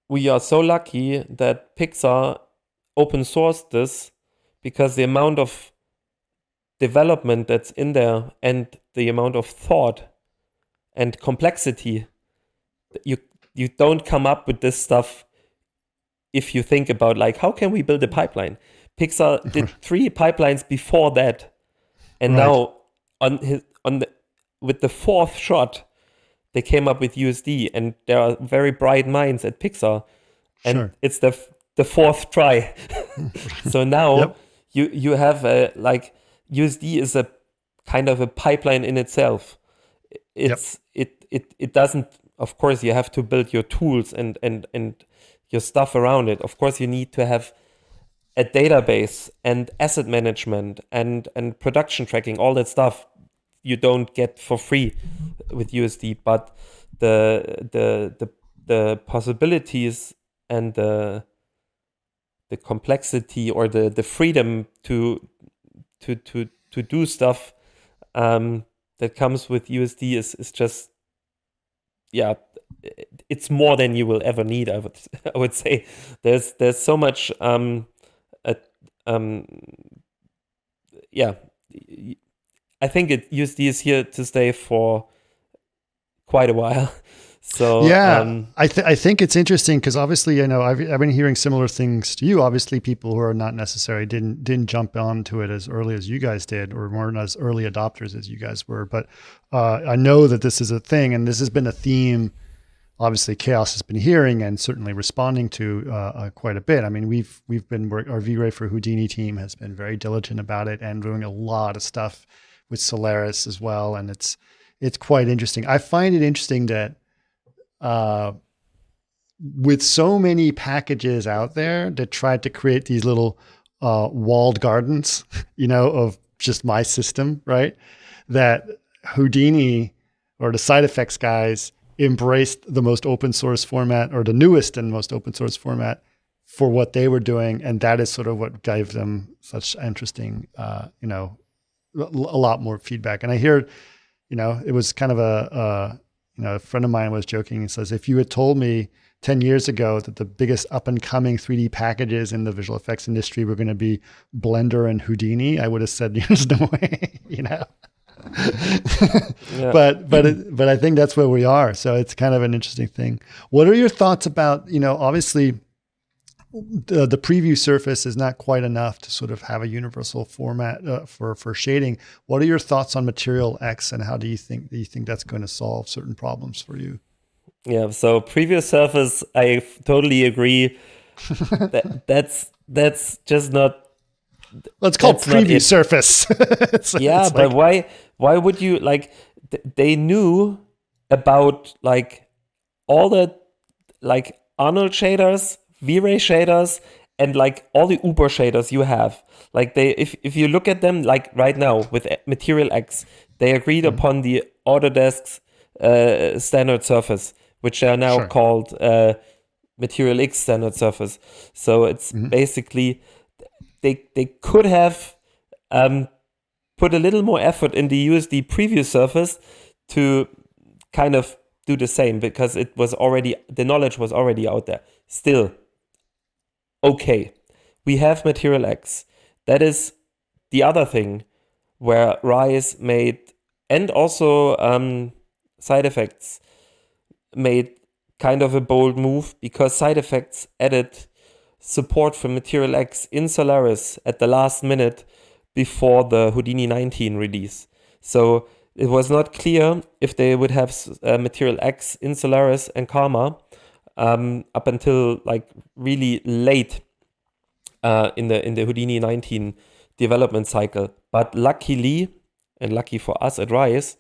we are so lucky that Pixar open sourced this, because the amount of development that's in there and the amount of thought and complexity, you don't come up with this stuff if you think about, like, how can we build a pipeline? Pixar did 3 pipelines before that, and now with the 4th shot, they came up with USD, and there are very bright minds at Pixar, and it's the 4th try. So now you have USD is a kind of a pipeline in itself. It doesn't, of course you have to build your tools and your stuff around it. Of course you need to have a database and asset management and production tracking, all that stuff you don't get for free with USD, but the possibilities and the complexity or the freedom to do stuff that comes with USD is just, it's more than you will ever need. I would say there's so much I think USD is here to stay for quite a while. So I think it's interesting because obviously, I've been hearing similar things to you. Obviously, people who are not necessarily didn't jump onto it as early as you guys did, or weren't as early adopters as you guys were. But I know that this is a thing, and this has been a theme. Obviously, Chaos has been hearing and certainly responding to quite a bit. I mean, we've been our V-Ray for Houdini team has been very diligent about it and doing a lot of stuff with Solaris as well, and it's quite interesting. I find it interesting that with so many packages out there that try to create these little walled gardens, of just my system, right? That Houdini or the side effects guys embraced the most open source format, or the newest and most open source format, for what they were doing. And that is sort of what gave them such interesting, a lot more feedback. And I hear, it was kind of a friend of mine was joking. He says, if you had told me 10 years ago that the biggest up and coming 3D packages in the visual effects industry were going to be Blender and Houdini, I would have said, there's no way, But I think that's where we are. So it's kind of an interesting thing. What are your thoughts about, obviously the preview surface is not quite enough to sort of have a universal format for shading. What are your thoughts on Material X, and how do you think that's going to solve certain problems for you? Yeah, so preview surface, I totally agree. That's just not. Let's call preview surface. But why would you they knew about all the Arnold shaders, V-Ray shaders, and all the Uber shaders you have. If you look at them right now with Material X, they agreed upon the Autodesk's standard surface, which are now called Material X standard surface. So it's basically they could have put a little more effort in the USD preview surface to kind of do the same, because the knowledge was already out there. Still, okay, we have Material X. That is the other thing where Rise made, and also Side Effects made kind of a bold move, because Side Effects added support for Material X in Solaris at the last minute before the Houdini 19 release. So it was not clear if they would have Material X in Solaris and Karma up until really late in the Houdini 19 development cycle. But luckily, and lucky for us at Rise,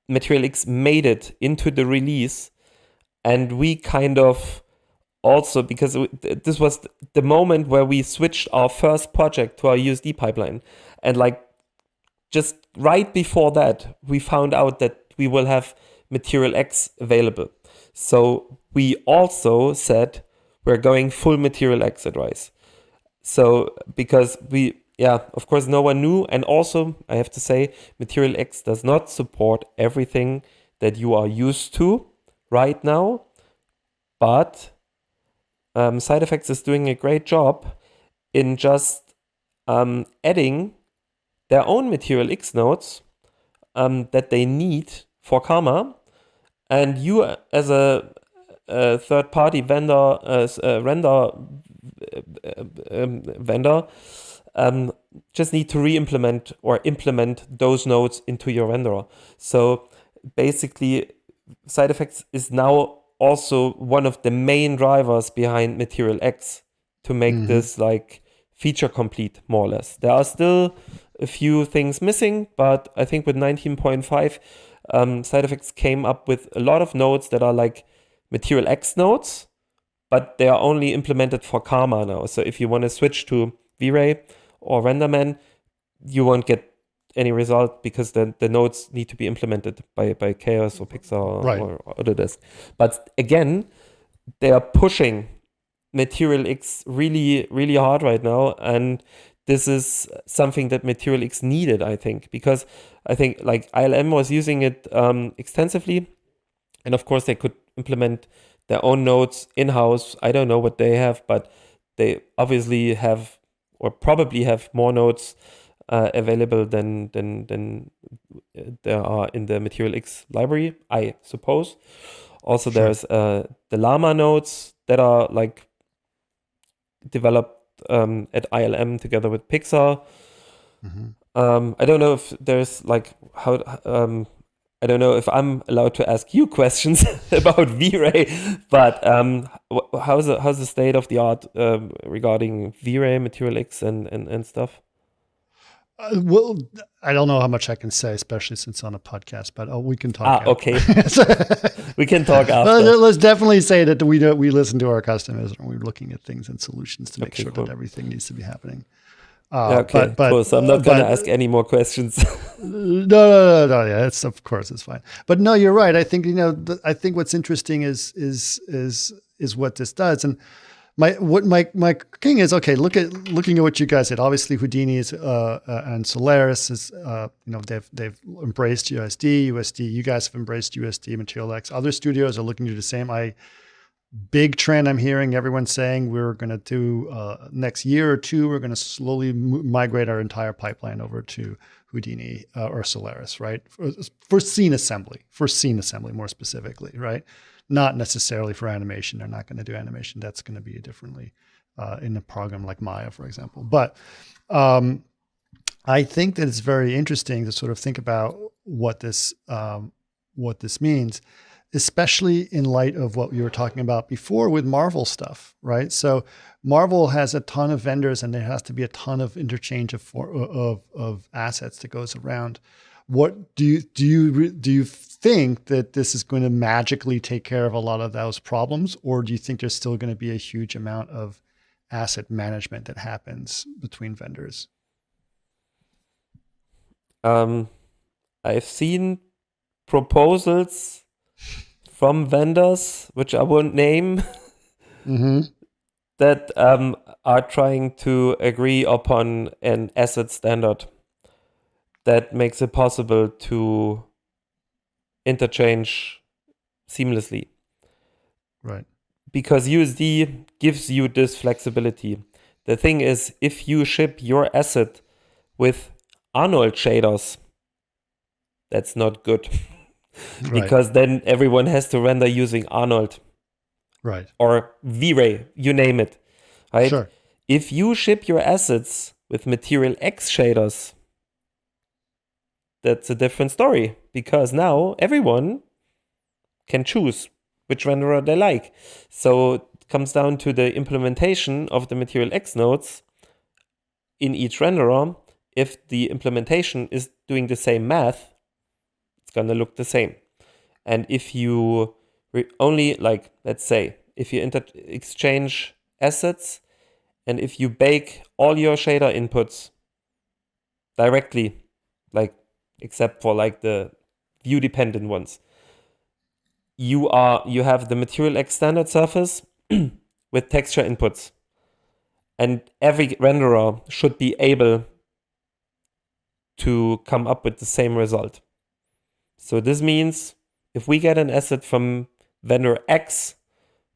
Material X made it into the release, and we kind of also, because this was the moment where we switched our first project to our USD pipeline, and just right before that, we found out that we will have Material X available. So we also said we're going full Material X at Rise. So because of course no one knew, and also I have to say Material X does not support everything that you are used to right now, but Side Effects is doing a great job in just adding their own Material X nodes that they need for Karma, and you as a third-party vendor, render vendor, just need to re-implement or implement those nodes into your renderer. So basically, Side Effects is now also one of the main drivers behind Material X to make this feature complete, more or less. There are still a few things missing, but I think with 19.5, side effects came up with a lot of nodes that are like Material X nodes, but they are only implemented for Karma now. So if you want to switch to V-Ray or RenderMan, you won't get any result because the nodes need to be implemented by Chaos or Pixar or Autodesk. But again, they are pushing Material X really, really hard right now. And this is something that Material X needed, I think, because I think like ILM was using it extensively. And of course, they could implement their own nodes in-house. I don't know what they have, but they obviously have or probably have more nodes available than there are in the Material X library, I suppose. Also, there's the Llama nodes that are like developed at ILM together with Pixar. I don't know if there's like how I don't know if I'm allowed to ask you questions about V-Ray, but how's the state of the art regarding V-Ray, Material X, and stuff? Well, I don't know how much I can say, especially since it's on a podcast, but we can talk. Okay. We can talk after. Let's definitely say that we listen to our customers and we're looking at things and solutions to make sure that everything needs to be happening. Okay, cool. So I'm not going to ask any more questions. No. Yeah, of course it's fine. But no, you're right. I think I think what's interesting is what this does. And my thing is, okay, looking at what you guys did. Obviously, Houdini is and Solaris is they've embraced USD. You guys have embraced USD, Material X. Other studios are looking to do the same. Big trend I'm hearing everyone saying we're going to do next year or two, we're going to slowly migrate our entire pipeline over to Houdini or Solaris, right? For scene assembly more specifically, right? Not necessarily for animation. They're not going to do animation. That's going to be differently in a program like Maya, for example. But I think that it's very interesting to sort of think about what this means, especially in light of what we were talking about before with Marvel stuff, right? So Marvel has a ton of vendors and there has to be a ton of interchange of assets that goes around. What do you think that this is going to magically take care of a lot of those problems, or do you think there's still going to be a huge amount of asset management that happens between vendors? I've seen proposals from vendors, which I won't name, that are trying to agree upon an asset standard that makes it possible to interchange seamlessly. Right. Because USD gives you this flexibility. The thing is, if you ship your asset with Arnold shaders, that's not good. Because then everyone has to render using Arnold. Right. Or V-Ray, you name it. Right? Sure. If you ship your assets with Material X shaders, that's a different story. Because now everyone can choose which renderer they like. So it comes down to the implementation of the Material X nodes in each renderer. If the implementation is doing the same math, it's going to look the same. And if you only, like, let's say, if you exchange assets and if you bake all your shader inputs directly, like, except for like the view dependent ones, you have the Material X standard surface with texture inputs. And every renderer should be able to come up with the same result. So this means if we get an asset from vendor X,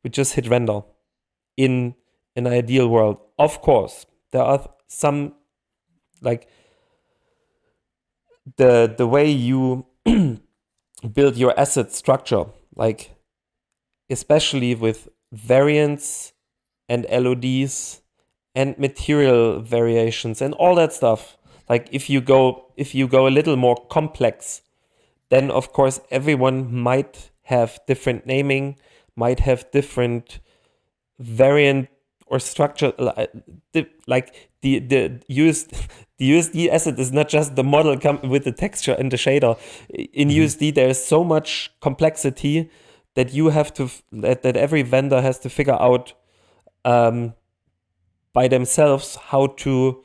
we just hit render in an ideal world. Of course, there are some, like, the way you build your asset structure, like especially with variants and LODs and material variations and all that stuff. Like if you go a little more complex, then of course everyone might have different naming, might have different variant or structure, the USD asset is not just the model with the texture and the shader. In USD, there is so much complexity that you have to that every vendor has to figure out by themselves how to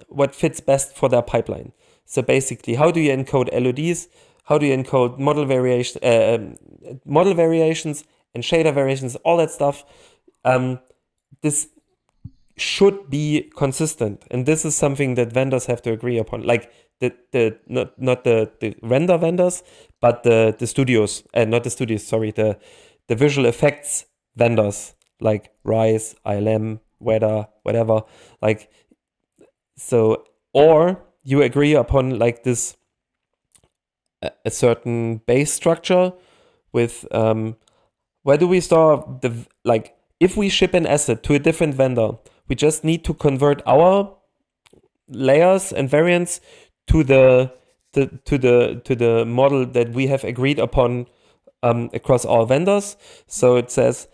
what fits best for their pipeline. So basically, how do you encode LODs? How do you encode model variations and shader variations? All that stuff. This should be consistent, and this is something that vendors have to agree upon. Like not the render vendors, but the studios, not the studios. Sorry, the visual effects vendors like Rise, ILM, Weta, whatever. Like so, or you agree upon like this a certain base structure with where do we store the like if we ship an asset to a different vendor, we just need to convert our layers and variants to the model that we have agreed upon across all vendors. So it says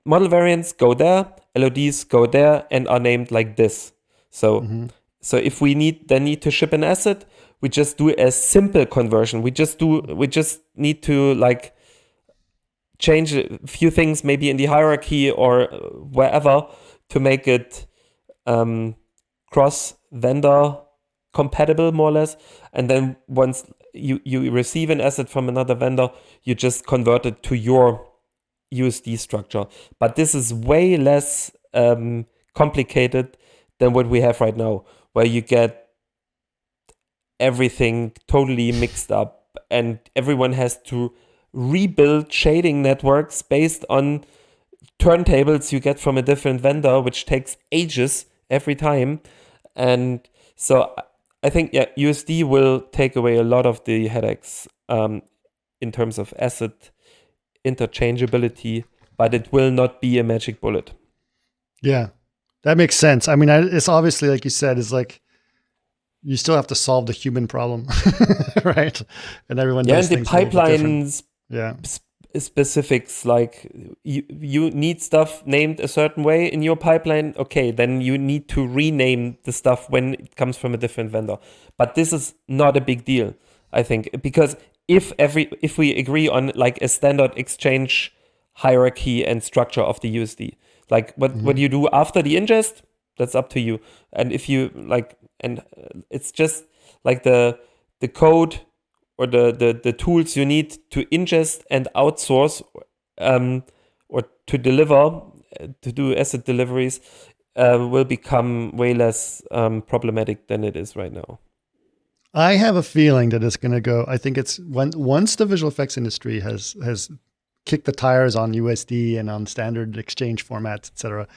model variants go there, LODs go there, and are named like this. So so if we need to ship an asset, we just do a simple conversion. We just need to like change a few things maybe in the hierarchy or wherever to make it cross-vendor compatible more or less. And then once you receive an asset from another vendor, you just convert it to your USD structure. But this is way less complicated than what we have right now, where you get everything totally mixed up and everyone has to rebuild shading networks based on turntables you get from a different vendor, which takes ages every time. And so I think, USD will take away a lot of the headaches in terms of asset interchangeability, but it will not be a magic bullet. Yeah, that makes sense. I mean, it's obviously, like you said, is like, you still have to solve the human problem, right? And everyone does and the pipelines specifics, like you need stuff named a certain way in your pipeline. Okay, then you need to rename the stuff when it comes from a different vendor. But this is not a big deal, I think, because if we agree on like a standard exchange hierarchy and structure of the USD, like what you do after the ingest, that's up to you. And if you like, and it's just like the code or the tools you need to ingest and outsource or to deliver, to do asset deliveries, will become way less problematic than it is right now. I have a feeling that it's going to go, I think it's once the visual effects industry has kicked the tires on USD and on standard exchange formats, et cetera,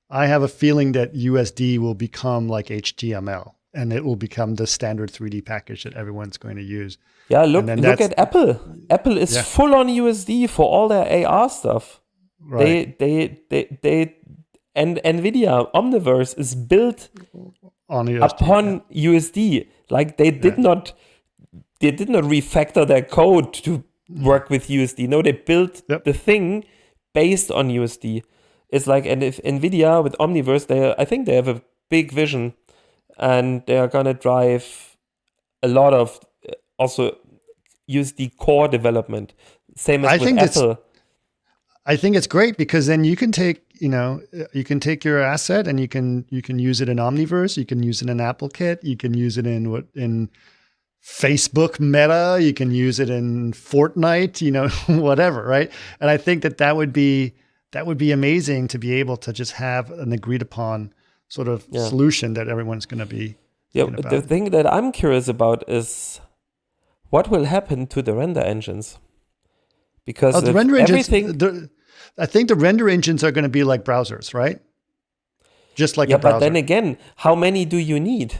I have a feeling that USD will become like HTML and it will become the standard 3D package that everyone's going to use. Yeah, look at Apple. Apple is full on USD for all their AR stuff. Right. They and NVIDIA Omniverse is built on USD, upon USD. Like they did not refactor their code to work with USD. No, they built the thing based on USD. It's like, and if NVIDIA with Omniverse, I think they have a big vision, and they are gonna drive a lot of also USD core development. Same as with Apple. I think it's great because then you can take your asset and you can use it in Omniverse, you can use it in AppleKit, you can use it in Facebook Meta, you can use it in Fortnite, whatever, right? And I think that would be amazing to be able to just have an agreed upon sort of solution that everyone's going to be. Yeah, the thing that I'm curious about is what will happen to the render engines, because the render engines, I think the render engines are going to be like browsers, right? Just like a browser. But then again, how many do you need?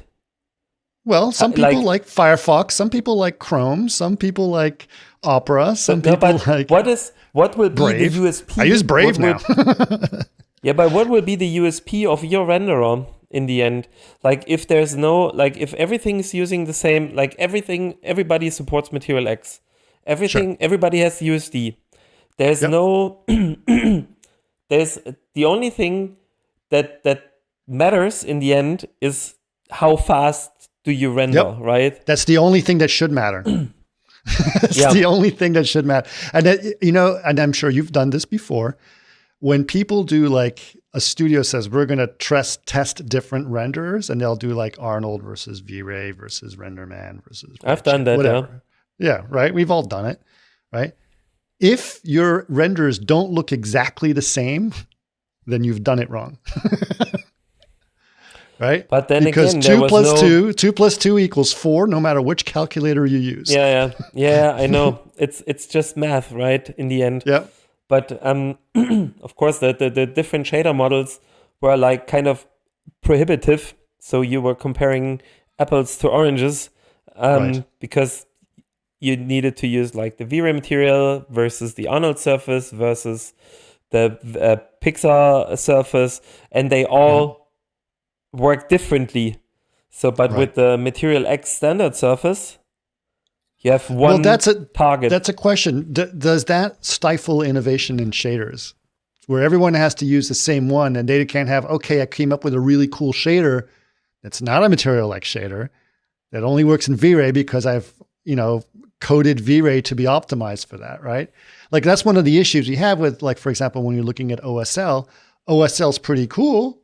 Well, some people like Firefox, some people like Chrome, some people like Opera, some people like what will Brave. Be the USP? I use Brave now. Yeah, but what will be the USP of your renderer in the end? Like if there's if everything is using the same, like everybody supports Material X. Everybody has USD. There's there's the only thing that matters in the end is how fast do you render, right? That's the only thing that should matter. That's the only thing that should matter. And that, and I'm sure you've done this before. When people do like a studio says, we're going to test different renderers, and they'll do like Arnold versus V-Ray versus RenderMan versus I've done that, whatever. Yeah, right. We've all done it, right? If your renders don't look exactly the same, then you've done it wrong. Right? But then because again, 2 plus 2 equals 4, no matter which calculator you use. Yeah, I know. It's just math, right? In the end. Yeah. But of course, the different shader models were like kind of prohibitive. So you were comparing apples to oranges, because you needed to use like the V-Ray material versus the Arnold surface versus the Pixar surface, and they all work differently. So, but with the Material X standard surface, you have one target. That's a question. Does that stifle innovation in shaders, where everyone has to use the same one, and they can't have, okay, I came up with a really cool shader that's not a Material X shader that only works in V-Ray because I've coded V-Ray to be optimized for that, right? Like that's one of the issues we have with, like, for example, when you're looking at OSL, OSL's pretty cool,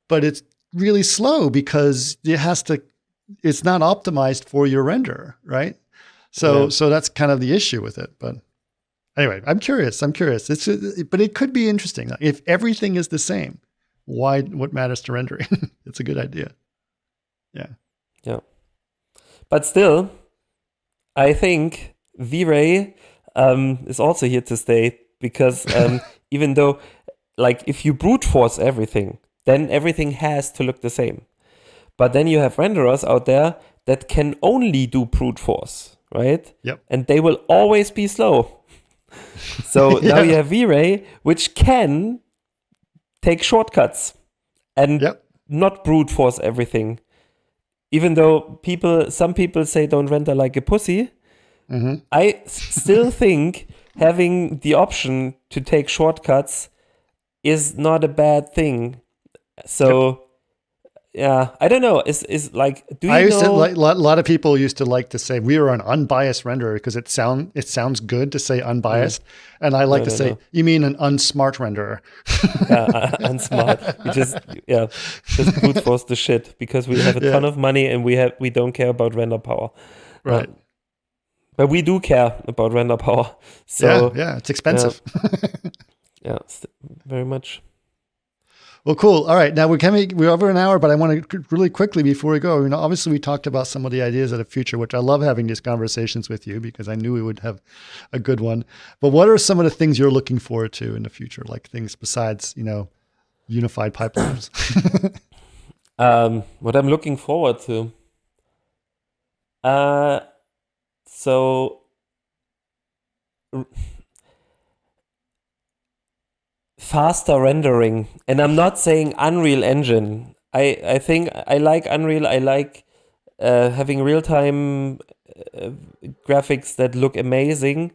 but it's really slow because it's not optimized for your render, right? So that's kind of the issue with it. But anyway, I'm curious. But it could be interesting. If everything is the same, what matters to rendering? It's a good idea. Yeah. Yeah. But still, I think V-Ray is also here to stay, because even though, like, if you brute force everything, then everything has to look the same. But then you have renderers out there that can only do brute force, right? Yep. And they will always be slow. So now you have V-Ray, which can take shortcuts and not brute force everything. Even though some people say don't render like a pussy, I still think having the option to take shortcuts is not a bad thing. So, I don't know. Is like, do you know? A lot of people used to like to say we are an unbiased renderer because it sounds good to say unbiased, and I like to say you mean an unsmart renderer. Unsmart. Just brute force the shit because we have a ton of money and we don't care about render power. Right. But we do care about render power. So it's expensive. Very much. Well, cool. All right. Now we're over an hour, but I want to really quickly before we go, obviously we talked about some of the ideas of the future, which I love having these conversations with you because I knew we would have a good one. But what are some of the things you're looking forward to in the future? Like things besides, unified pipelines? What I'm looking forward to. Faster rendering, and I'm not saying Unreal Engine. I think I like Unreal. I like having real-time graphics that look amazing,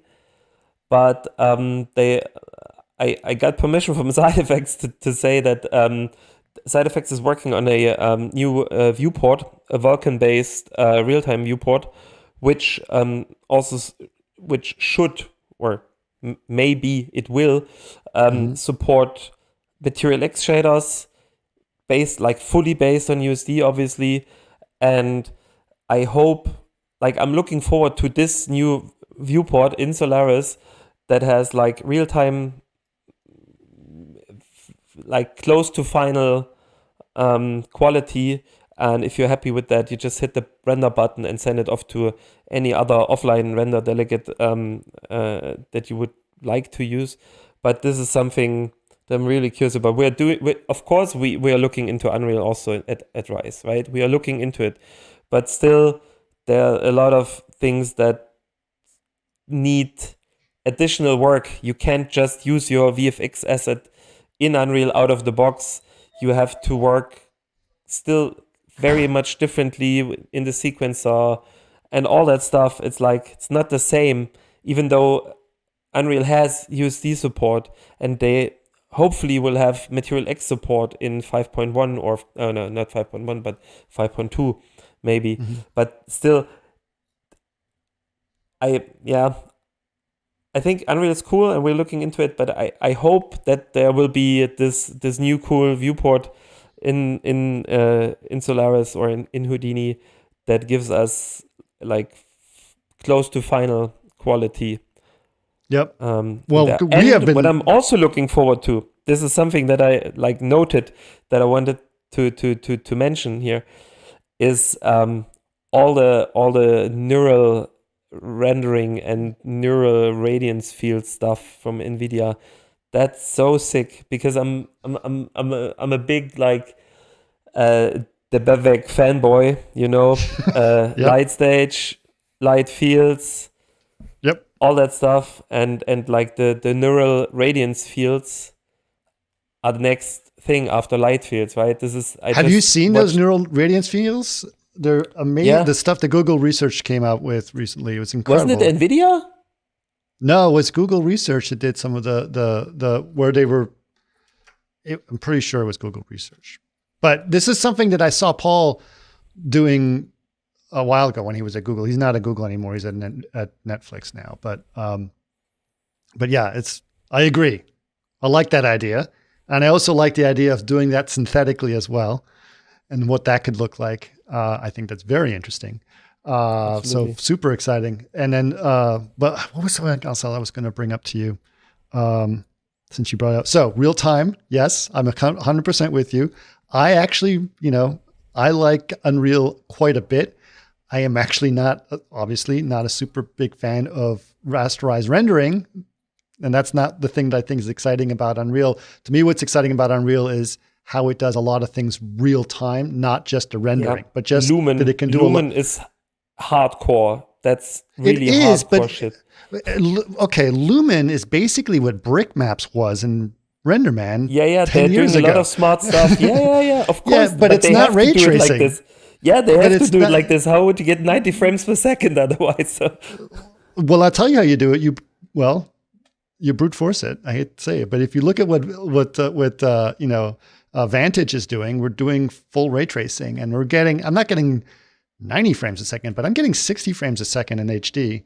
but I got permission from Side Effects to say that Side Effects is working on a new viewport, a Vulkan-based real-time viewport, which should, or maybe it will, support Material X shaders fully based on USD, obviously. And I hope, I'm looking forward to this new viewport in Solaris that has real-time, close to final quality. And if you're happy with that, you just hit the render button and send it off to any other offline render delegate that you would like to use. But this is something that I'm really curious about. Of course, we are looking into Unreal also at Rise, right? We are looking into it. But still, there are a lot of things that need additional work. You can't just use your VFX asset in Unreal out of the box. You have to work still very much differently in the sequencer and all that stuff. It's not the same, even though Unreal has USD support, and they hopefully will have Material X support in 5.1 or no, not 5.1, but 5.2 maybe. But still, I think Unreal is cool and we're looking into it, but I hope that there will be this new cool viewport in Solaris or in Houdini that gives us like close to final quality. Yep. What I'm also looking forward to, this is something that I like noted that I wanted to mention here, is all the neural rendering and neural radiance field stuff from NVIDIA. That's so sick because I'm a big like the Bavec fanboy, you know, Yep. light stage, light fields, Yep. all that stuff, and like the neural radiance fields are the next thing after light fields, right? Have you seen those neural radiance fields? They're amazing. Yeah. The stuff that Google Research came out with recently, it was incredible. Wasn't it NVIDIA? No, it was Google Research that did some of the where they were. I'm pretty sure it was Google Research, but this is something that I saw Paul doing a while ago when he was at Google. He's not at Google anymore. He's at Netflix now. But yeah, I agree. I like that idea, and I also like the idea of doing that synthetically as well, and what that could look like. I think that's very interesting. So super exciting. And then, but what was something else I was going to bring up to you? Since you brought it up. So real time. Yes, I'm 100% with you. I actually, I like Unreal quite a bit. I am actually obviously not a super big fan of rasterized rendering. And that's not the thing that I think is exciting about Unreal. To me, what's exciting about Unreal is how it does a lot of things real time, not just the rendering, but just that it can do Lumen is hardcore. That's really hardcore shit. Okay, Lumen is basically what Brick Maps was in RenderMan. Yeah, 10 they're doing a lot of smart stuff. Yeah, of course. Yeah, but it's not ray tracing. They have to do it like this. How would you get 90 frames per second otherwise? So. Well, I'll tell you how you do it. You brute force it. I hate to say it, but if you look at what Vantage is doing, we're doing full ray tracing, and I'm not getting 90 frames a second, but I'm getting 60 frames a second in HD,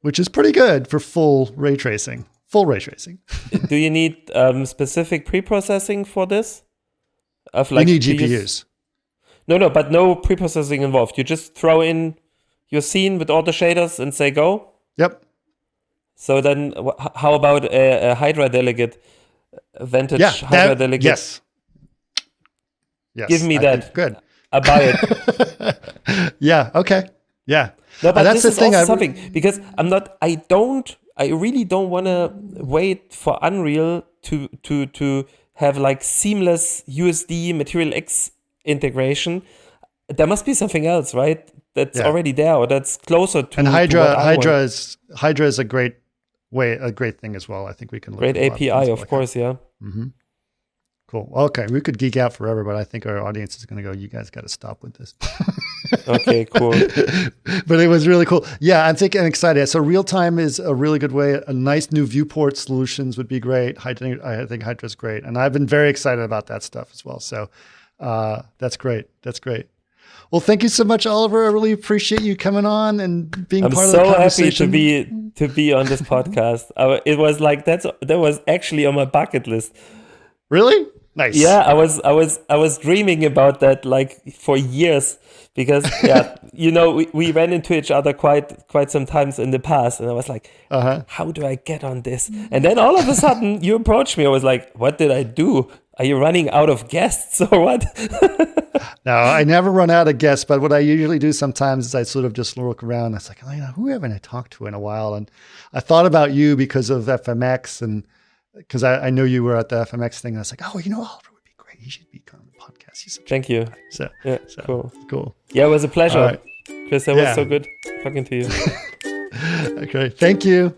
which is pretty good for full ray tracing. Do you need specific pre-processing for this? You need GPUs. No, but no pre-processing involved. You just throw in your scene with all the shaders and say go? Yep. So then how about a Hydra delegate, Vantage Hydra delegate? Yes. Give me that. Good. I buy it. Yeah. Okay. Yeah. No, but that's the thing. Something because I really don't want to wait for Unreal to have like seamless USD Material X integration. There must be something else, right? That's already there or that's closer to. And Hydra is a great thing as well. I think we can look great at API, of course. Yeah. Mm-hmm. Cool. Okay, we could geek out forever, but I think our audience is going to go, you guys got to stop with this. Okay, cool. But it was really cool. Yeah, I'm excited. So real time is a really good way. A nice new viewport solutions would be great. I think Hydra's great. And I've been very excited about that stuff as well. So that's great. Well, thank you so much, Oliver. I really appreciate you coming on and being part of the conversation. I'm so happy to be on this podcast. It was like that was actually on my bucket list. Really? Nice. Yeah, I was dreaming about that like for years because we ran into each other quite some times in the past, and I was like, how do I get on this? And then all of a sudden you approached me. I was like, what did I do? Are you running out of guests or what? No, I never run out of guests, but what I usually do sometimes is I sort of just look around. It's like, who haven't I talked to in a while? And I thought about you because of FMX and because I know you were at the FMX thing. And I was like, Oliver would be great. He should be on the podcast. Thank you. So cool. Yeah, it was a pleasure. Right. Chris, that was so good talking to you. Okay. Thank you.